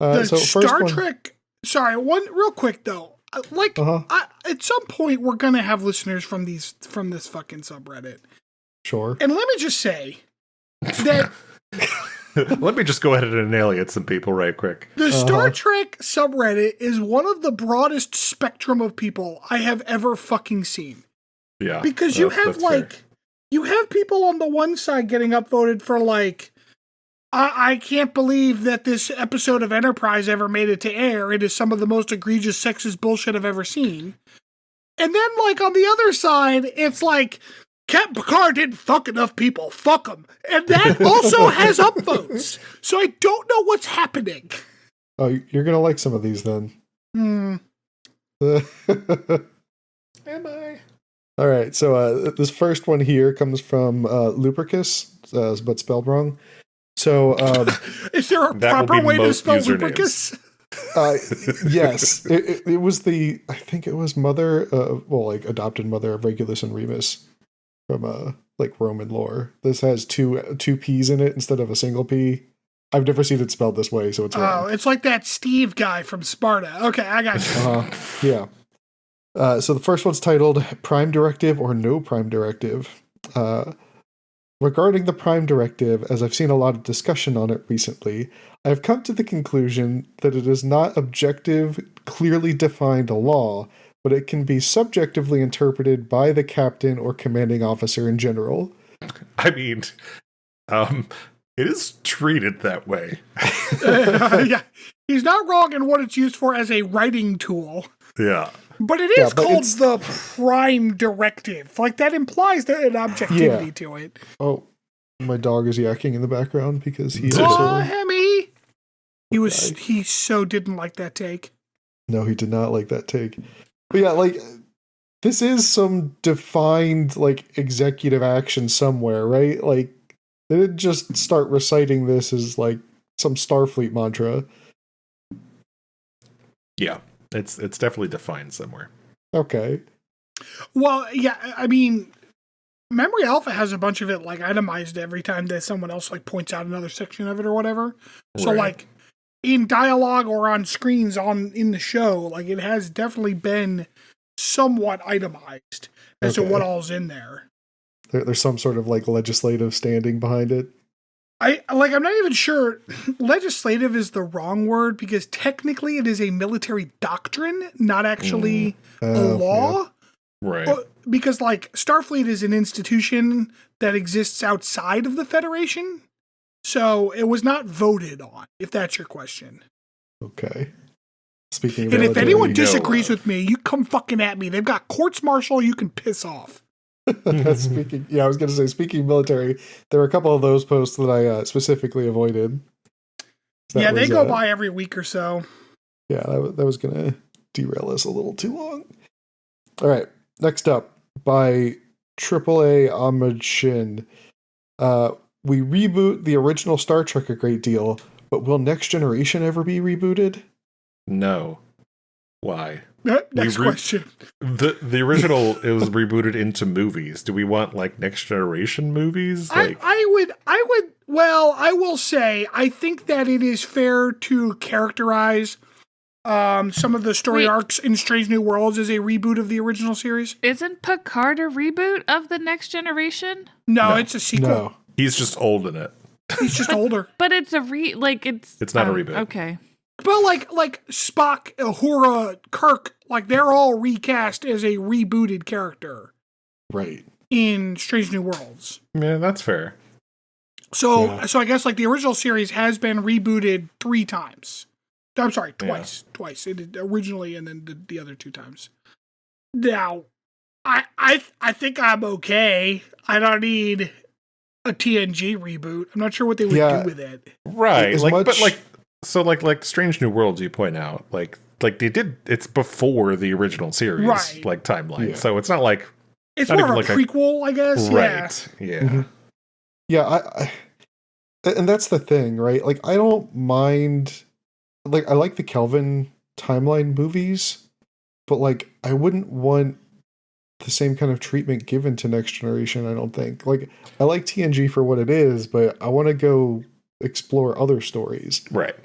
[SPEAKER 3] So
[SPEAKER 1] Star Trek. Sorry, one real quick though. At some point we're gonna have listeners from this fucking subreddit.
[SPEAKER 3] Sure.
[SPEAKER 1] And let me just say that.
[SPEAKER 2] Let me just go ahead and annihilate some people right quick.
[SPEAKER 1] The Star Trek subreddit is one of the broadest spectrum of people I have ever fucking seen.
[SPEAKER 2] Yeah.
[SPEAKER 1] Because you have people on the one side getting upvoted for like, I can't believe that this episode of Enterprise ever made it to air. It is some of the most egregious sexist bullshit I've ever seen. And then, like, on the other side, it's like, Captain Picard didn't fuck enough people. Fuck him. And that also has upvotes. So I don't know what's happening.
[SPEAKER 3] Oh, you're going to like some of these then.
[SPEAKER 1] Am I?
[SPEAKER 3] All right. So this first one here comes from Lupercus, but spelled wrong. So
[SPEAKER 1] is there a proper way to spell lubricus?
[SPEAKER 3] Yes, it was I think it was mother, adopted mother of Regulus and Remus from Roman lore. This has two P's in it instead of a single P. I've never seen it spelled this way, so it's wrong.
[SPEAKER 1] Oh, it's like that Steve guy from Sparta. Okay, I got you.
[SPEAKER 3] Yeah. So the first one's titled Prime Directive or No Prime Directive. Regarding the Prime Directive, as I've seen a lot of discussion on it recently, I have come to the conclusion that it is not objective, clearly defined law, but it can be subjectively interpreted by the captain or commanding officer in general.
[SPEAKER 2] I mean, it is treated that way.
[SPEAKER 1] Yeah, he's not wrong in what it's used for as a writing tool.
[SPEAKER 2] Yeah.
[SPEAKER 1] But it is called the Prime Directive. Like, that implies an objectivity to it.
[SPEAKER 3] Oh, my dog is yakking in the background because he
[SPEAKER 1] Hemi! He so didn't like that take.
[SPEAKER 3] No, he did not like that take. But yeah, this is some defined, executive action somewhere, right? Like, they didn't just start reciting this as, some Starfleet mantra.
[SPEAKER 2] Yeah. It's definitely defined somewhere.
[SPEAKER 3] Okay.
[SPEAKER 1] Well, yeah, I mean, Memory Alpha has a bunch of it itemized every time that someone else points out another section of it or whatever. So
[SPEAKER 2] right.
[SPEAKER 1] In dialogue or on screens in the show, it has definitely been somewhat itemized as to what all's in there.
[SPEAKER 3] There's some sort of legislative standing behind it.
[SPEAKER 1] I'm not even sure legislative is the wrong word because technically it is a military doctrine, not actually a law.
[SPEAKER 2] Yeah. Right.
[SPEAKER 1] Because Starfleet is an institution that exists outside of the Federation. So it was not voted on, if that's your question.
[SPEAKER 3] Okay. Speaking of
[SPEAKER 1] and if anyone disagrees
[SPEAKER 2] with
[SPEAKER 1] me, you come fucking at me. They've got courts martial, you can piss off.
[SPEAKER 3] I was going to say, speaking of military, there were a couple of those posts that I specifically avoided.
[SPEAKER 1] They go by every week or so.
[SPEAKER 3] Yeah, that was going to derail us a little too long. All right, next up, by AAA Ahmed Shin. We reboot the original Star Trek a great deal, but will Next Generation ever be rebooted? No.
[SPEAKER 2] Why?
[SPEAKER 1] Next question.
[SPEAKER 2] The original, it was rebooted into movies. Do we want Next Generation movies?
[SPEAKER 1] I will say, I think that it is fair to characterize some of the story arcs in Strange New Worlds as a reboot of the original series.
[SPEAKER 4] Isn't Picard a reboot of the Next Generation?
[SPEAKER 1] No, it's a sequel.
[SPEAKER 3] No.
[SPEAKER 2] He's just old in it.
[SPEAKER 1] He's just older.
[SPEAKER 4] But it's a
[SPEAKER 2] It's not a reboot.
[SPEAKER 4] Okay.
[SPEAKER 1] But like Spock, Uhura, Kirk, they're all recast as a rebooted character.
[SPEAKER 3] Right.
[SPEAKER 1] In Strange New Worlds.
[SPEAKER 2] Yeah, that's fair.
[SPEAKER 1] So I guess the original series has been rebooted 3 times. I'm sorry, twice. Yeah. Twice. It originally and then the other 2 times. Now, I think I'm okay. I don't need a TNG reboot. I'm not sure what they would do with it.
[SPEAKER 2] Right. But Strange New Worlds, you point out, they did, it's before the original series, timeline. Yeah. So it's not
[SPEAKER 1] it's more of a prequel, I guess.
[SPEAKER 2] Right. Yeah. Mm-hmm.
[SPEAKER 3] Yeah. I and that's the thing, right? I don't mind, I like the Kelvin timeline movies, but I wouldn't want the same kind of treatment given to Next Generation, I don't think. I like TNG for what it is, but I want to go explore other stories.
[SPEAKER 2] Right.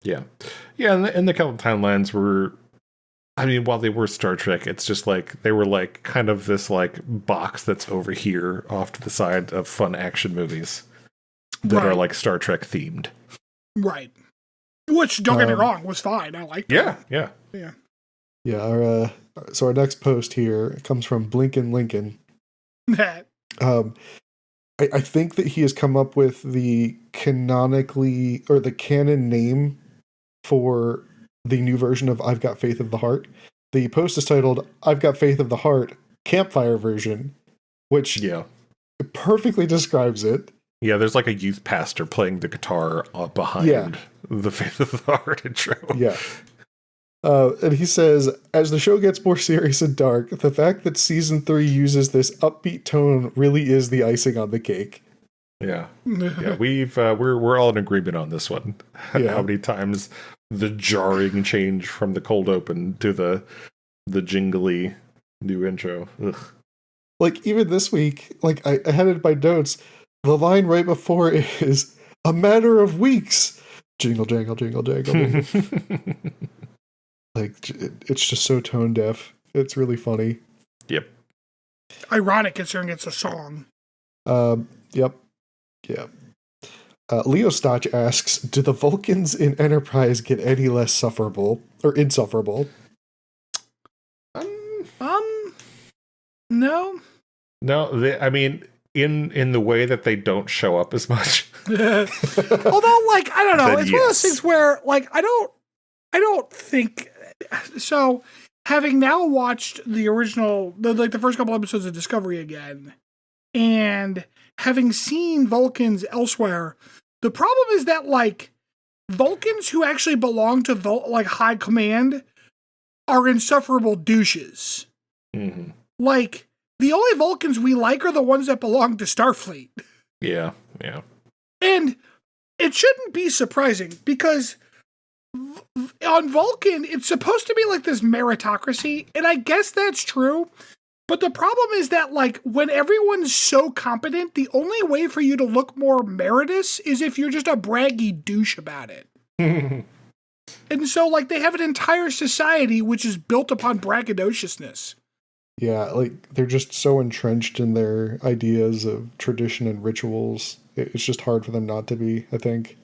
[SPEAKER 2] Yeah. Yeah, and the Kelvin timelines were, while they were Star Trek, it's just they were kind of this box that's over here off to the side of fun action movies that are Star Trek themed.
[SPEAKER 1] Right. Which, don't get me wrong, was fine. I liked it.
[SPEAKER 2] Yeah.
[SPEAKER 3] Yeah, so our next post here comes from Blinken Lincoln. I think that he has come up with the canon name for the new version of I've Got Faith of the Heart. The post is titled I've Got Faith of the Heart, Campfire Version, which perfectly describes it.
[SPEAKER 2] Yeah, there's a youth pastor playing the guitar behind the Faith of the Heart intro.
[SPEAKER 3] Yeah. And he says, as the show gets more serious and dark, the fact that season 3 uses this upbeat tone really is the icing on the cake.
[SPEAKER 2] Yeah. Yeah, we're all in agreement on this one.
[SPEAKER 3] Yeah.
[SPEAKER 2] How many times the jarring change from the cold open to the jingly new intro. Ugh.
[SPEAKER 3] Like, even this week, like, I had it in my notes. The line right before is a matter of weeks. Jingle, jangle, jingle, jangle, jingle. Like, it's just so tone deaf. It's really funny.
[SPEAKER 2] Yep.
[SPEAKER 1] Ironic considering it's a song.
[SPEAKER 3] Yep. Yeah. Leo Stotch asks, do the Vulcans in Enterprise get any less sufferable or insufferable?
[SPEAKER 1] No.
[SPEAKER 2] No, I mean, in the way that they don't show up as much.
[SPEAKER 1] Although, like, I don't know, it's one of those things where, like, I don't think so. Having now watched the original, the first couple episodes of Discovery again, and having seen Vulcans elsewhere, the problem is that, like, Vulcans who actually belong to high command are insufferable douches.
[SPEAKER 2] Mm-hmm.
[SPEAKER 1] Like, the only Vulcans we like are the ones that belong to Starfleet.
[SPEAKER 2] Yeah.
[SPEAKER 1] And it shouldn't be surprising because on Vulcan, it's supposed to be like this meritocracy, and I guess that's true. But the problem is that, like, when everyone's so competent, the only way for you to look more meritorious is if you're just a braggy douche about it. And so, like, they have an entire society which is built upon braggadociousness.
[SPEAKER 3] Yeah, like, they're just so entrenched in their ideas of tradition and rituals. It's just hard for them not to be, I think.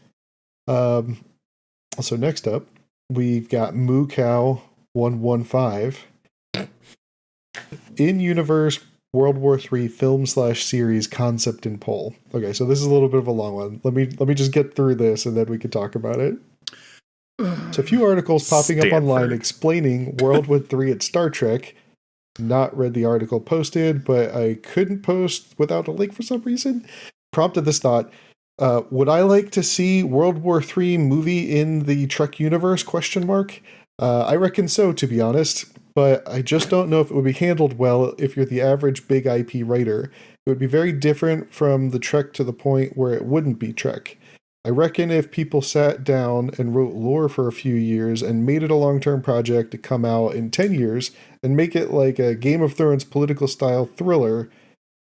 [SPEAKER 3] So next up, we've got Moo Cow 115. In-universe World War III film/series concept and poll. Okay, so this is a little bit of a long one. Let me just get through this and then we can talk about it. So a few articles popping up online explaining World War III at Star Trek. Not read the article posted, but I couldn't post without a link for some reason. Prompted this thought. Would I like to see World War III movie in the Trek universe? ? I reckon so, to be honest, but I just don't know if it would be handled well if you're the average big IP writer. It would be very different from the Trek to the point where it wouldn't be Trek. I reckon if people sat down and wrote lore for a few years and made it a long-term project to come out in 10 years and make it like a Game of Thrones political style thriller,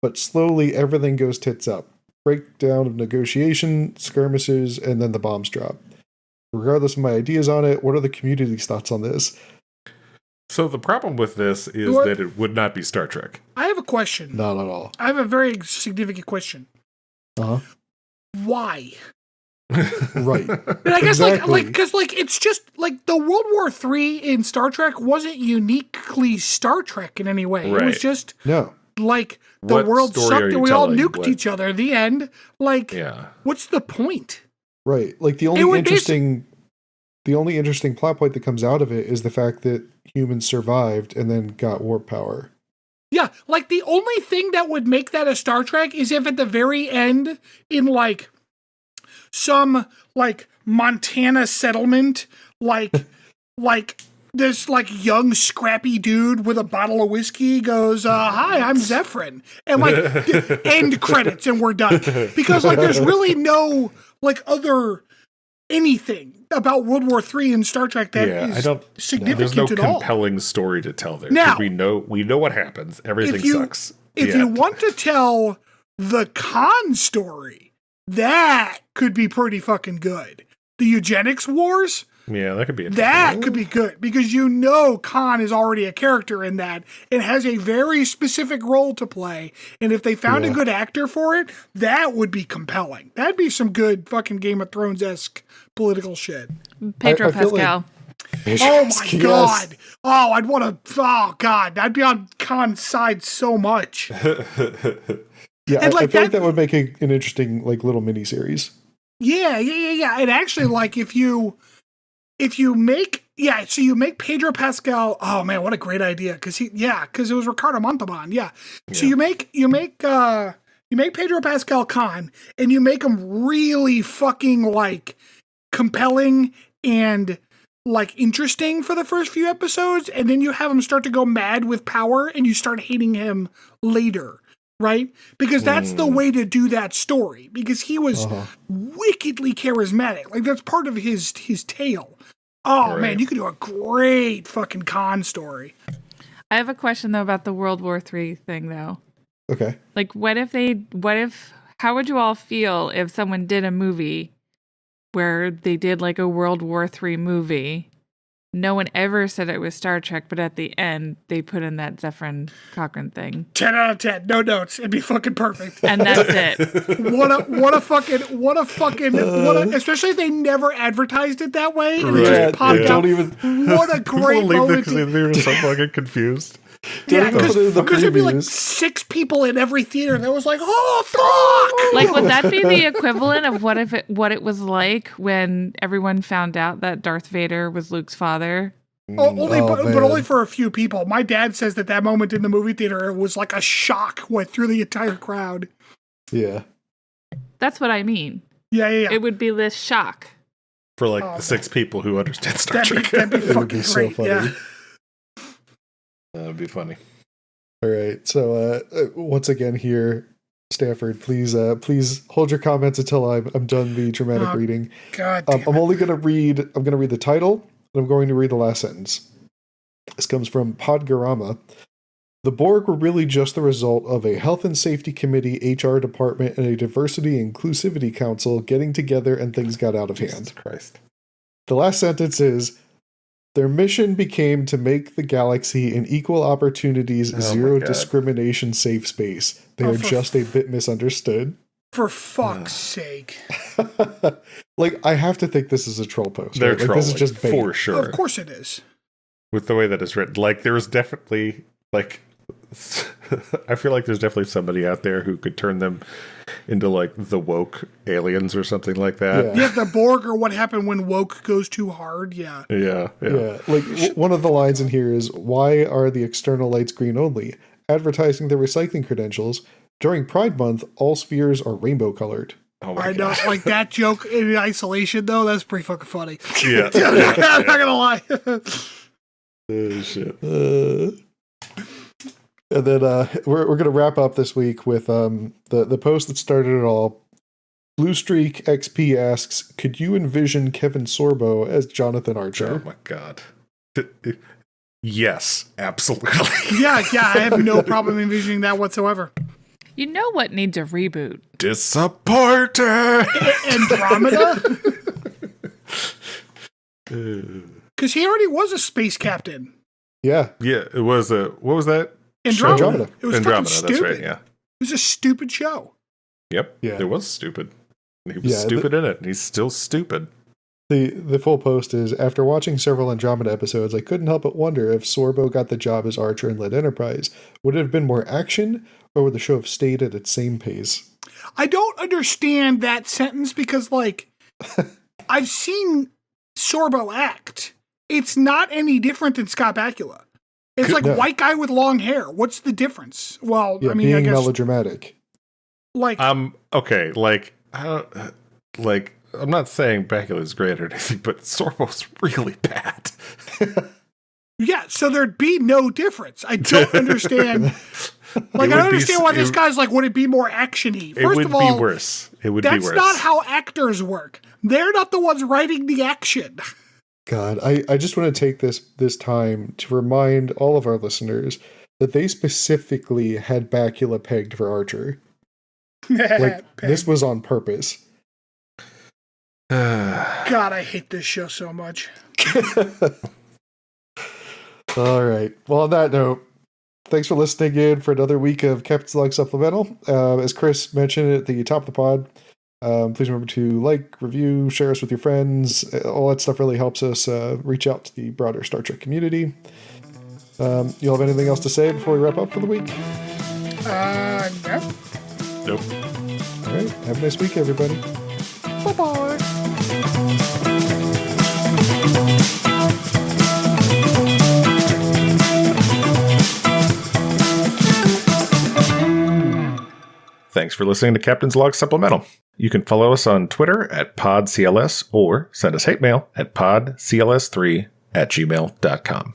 [SPEAKER 3] but slowly everything goes tits up. Breakdown of negotiation, skirmishes, and then the bombs drop. Regardless of my ideas on it, what are the community's thoughts on this?
[SPEAKER 2] So the problem with this is that it would not be Star Trek.
[SPEAKER 1] I have a question.
[SPEAKER 3] Not at all.
[SPEAKER 1] I have a very significant question.
[SPEAKER 3] Uh-huh.
[SPEAKER 1] Why?
[SPEAKER 3] Right.
[SPEAKER 1] And I guess, exactly. Because it's just, like, the World War III in Star Trek wasn't uniquely Star Trek in any way. Right. It was just, like, the world sucked and we all nuked each other. The end. Like, what's the point?
[SPEAKER 3] Right. Like, the only interesting plot point that comes out of it is the fact that humans survived and then got warp power.
[SPEAKER 1] Yeah, like, the only thing that would make that a Star Trek is if at the very end, in, like, some, like, Montana settlement, like this, like, young, scrappy dude with a bottle of whiskey goes, hi, I'm Zephyrin. And, like, end credits and we're done. Because, like, there's really no, like, other anything about World War III in Star Trek that is significant at all.
[SPEAKER 2] There's no compelling story to tell there. Now, we know what happens. Everything sucks.
[SPEAKER 1] If you want to tell the Khan story, that could be pretty fucking good. The eugenics wars?
[SPEAKER 2] Yeah, that could be interesting.
[SPEAKER 1] That could be good, because Khan is already a character in that and has a very specific role to play. And if they found a good actor for it, that would be compelling. That'd be some good fucking Game of Thrones-esque political shit.
[SPEAKER 4] Pedro Pascal.
[SPEAKER 1] Oh my God. Oh, I'd want to, I'd be on Khan's side so much.
[SPEAKER 3] Yeah, and I feel like that would make an interesting, like, little mini-series.
[SPEAKER 1] Yeah. And actually, like, if you make, so you make Pedro Pascal, oh man, what a great idea. Cause it was Ricardo Montalban. Yeah. So you make Pedro Pascal Khan and you make him really fucking, like, compelling and, like, interesting for the first few episodes. And then you have him start to go mad with power and you start hating him later. Right? Because that's the way to do that story. Because he was wickedly charismatic. Like, that's part of his tale. Oh
[SPEAKER 2] Right.
[SPEAKER 1] man, you could do a great fucking con story.
[SPEAKER 4] I have a question though about the World War III thing though.
[SPEAKER 3] Okay.
[SPEAKER 4] Like, how would you all feel if someone did a movie where they did like a World War III movie? No one ever said it was Star Trek, but at the end they put in that Zephyrin Cochrane thing.
[SPEAKER 1] 10 out of 10. No notes. It'd be fucking perfect.
[SPEAKER 4] And that's it.
[SPEAKER 1] Especially if they never advertised it that way and it
[SPEAKER 2] Right.
[SPEAKER 1] just popped
[SPEAKER 2] Yeah.
[SPEAKER 1] out.
[SPEAKER 3] Don't even
[SPEAKER 1] What a great
[SPEAKER 2] People leave
[SPEAKER 1] moment.
[SPEAKER 2] because they're so fucking confused.
[SPEAKER 1] Yeah,
[SPEAKER 3] even put it in the
[SPEAKER 1] because there'd be like
[SPEAKER 3] previews.
[SPEAKER 1] 6 people in every theater that was like, oh, fuck!
[SPEAKER 4] Like, would that be the equivalent of what it was like when everyone found out that Darth Vader was Luke's father?
[SPEAKER 1] But
[SPEAKER 3] man.
[SPEAKER 1] only for a few people. My dad says that moment in the movie theater was like a shock went through the entire crowd.
[SPEAKER 3] Yeah.
[SPEAKER 4] That's what I mean.
[SPEAKER 1] Yeah.
[SPEAKER 4] It would be this shock.
[SPEAKER 2] For like
[SPEAKER 1] Oh,
[SPEAKER 2] the 6 people who understand Star
[SPEAKER 1] That'd
[SPEAKER 2] Trek.
[SPEAKER 1] be
[SPEAKER 3] It would
[SPEAKER 1] fucking
[SPEAKER 3] be so
[SPEAKER 1] great.
[SPEAKER 3] funny.
[SPEAKER 1] Yeah.
[SPEAKER 2] That would be funny.
[SPEAKER 3] All right. So once again here, Stanford, please hold your comments until I'm done the dramatic reading.
[SPEAKER 1] God damn
[SPEAKER 3] I'm
[SPEAKER 1] it.
[SPEAKER 3] only gonna read the title, and I'm going to read the last sentence. This comes from Podgorama. The Borg were really just the result of a health and safety committee, HR department, and a diversity and inclusivity council getting together, and things got out of
[SPEAKER 2] Jesus
[SPEAKER 3] hand.
[SPEAKER 2] Christ.
[SPEAKER 3] The last sentence is, their mission became to make the galaxy an equal opportunities,
[SPEAKER 2] Oh my
[SPEAKER 3] zero
[SPEAKER 2] God.
[SPEAKER 3] discrimination safe space. They
[SPEAKER 1] Oh,
[SPEAKER 3] are
[SPEAKER 1] for
[SPEAKER 3] just a bit misunderstood.
[SPEAKER 1] For fuck's sake.
[SPEAKER 3] Like, I have to think this is a troll post.
[SPEAKER 2] They're
[SPEAKER 3] right? Like,
[SPEAKER 2] trolling,
[SPEAKER 3] this is just bait.
[SPEAKER 2] for sure.
[SPEAKER 1] Of course it is.
[SPEAKER 2] With the way that it's written. Like, there was definitely, like, I feel like there's definitely somebody out there who could turn them into, like, the woke aliens or something like that.
[SPEAKER 3] Yeah.
[SPEAKER 1] Yeah, the Borg or what happened when woke goes too hard. Yeah.
[SPEAKER 2] Yeah.
[SPEAKER 3] Yeah, like one of the lines in here is, why are the external lights green only? Advertising their recycling credentials. During Pride Month, all spheres are rainbow colored.
[SPEAKER 2] Oh my
[SPEAKER 1] I know,
[SPEAKER 2] God.
[SPEAKER 1] like that joke in isolation, though, that's pretty fucking funny.
[SPEAKER 2] Yeah.
[SPEAKER 1] I'm not gonna lie.
[SPEAKER 2] Oh, shit.
[SPEAKER 3] And then we're going to wrap up this week with the post that started it all. Blue Streak XP asks, could you envision Kevin Sorbo as Jonathan Archer?
[SPEAKER 2] Oh my God. Yes, absolutely.
[SPEAKER 1] yeah, I have no problem envisioning that whatsoever.
[SPEAKER 4] You know what needs a reboot?
[SPEAKER 2] Disappointed.
[SPEAKER 1] Andromeda? Because he already was a space captain.
[SPEAKER 3] Yeah.
[SPEAKER 2] Yeah, it was a, what was that?
[SPEAKER 3] Andromeda.
[SPEAKER 1] It was
[SPEAKER 2] Andromeda,
[SPEAKER 1] fucking
[SPEAKER 2] that's
[SPEAKER 1] stupid.
[SPEAKER 2] right, yeah.
[SPEAKER 1] It was a stupid show.
[SPEAKER 2] Yep,
[SPEAKER 3] Yeah.
[SPEAKER 2] it was stupid. He was
[SPEAKER 3] Yeah,
[SPEAKER 2] stupid in it, and he's still stupid.
[SPEAKER 3] The full post is, after watching several Andromeda episodes, I couldn't help but wonder if Sorbo got the job as Archer and led Enterprise. Would it have been more action, or would the show have stayed at its same pace?
[SPEAKER 1] I don't understand that sentence because, like, I've seen Sorbo act. It's not any different than Scott Bakula. It's like
[SPEAKER 3] No.
[SPEAKER 1] white guy with long hair. What's the difference? Well,
[SPEAKER 3] Yeah,
[SPEAKER 1] I mean,
[SPEAKER 3] being
[SPEAKER 1] I guess
[SPEAKER 3] melodramatic.
[SPEAKER 1] like
[SPEAKER 2] Okay, like, I don't, like, I'm not saying Bakula's great or anything, but Sorbo's really bad.
[SPEAKER 1] yeah. So there'd be no difference. I don't understand. Like, I don't understand why this guy's like, would it be more actiony?
[SPEAKER 2] It
[SPEAKER 1] First
[SPEAKER 2] would
[SPEAKER 1] of all,
[SPEAKER 2] be worse. It would be
[SPEAKER 1] that's
[SPEAKER 2] worse.
[SPEAKER 1] not how actors work. They're not the ones writing the action.
[SPEAKER 3] God, I just want to take this time to remind all of our listeners that they specifically had Bakula pegged for Archer. Like, this was on purpose.
[SPEAKER 1] God, I hate this show so much.
[SPEAKER 3] All right. Well, on that note, thanks for listening in for another week of Captain's Log Supplemental. As Chris mentioned at the top of the pod, please remember to like, review, share us with your friends. All that stuff really helps us reach out to the broader Star Trek community. You have anything else to say before we wrap up for the week?
[SPEAKER 1] No.
[SPEAKER 2] Nope.
[SPEAKER 3] All right. Have a nice week, everybody.
[SPEAKER 1] Bye-bye.
[SPEAKER 2] Thanks for listening to Captain's Log Supplemental. You can follow us on Twitter at PodCLS or send us hate mail at podcls3@gmail.com.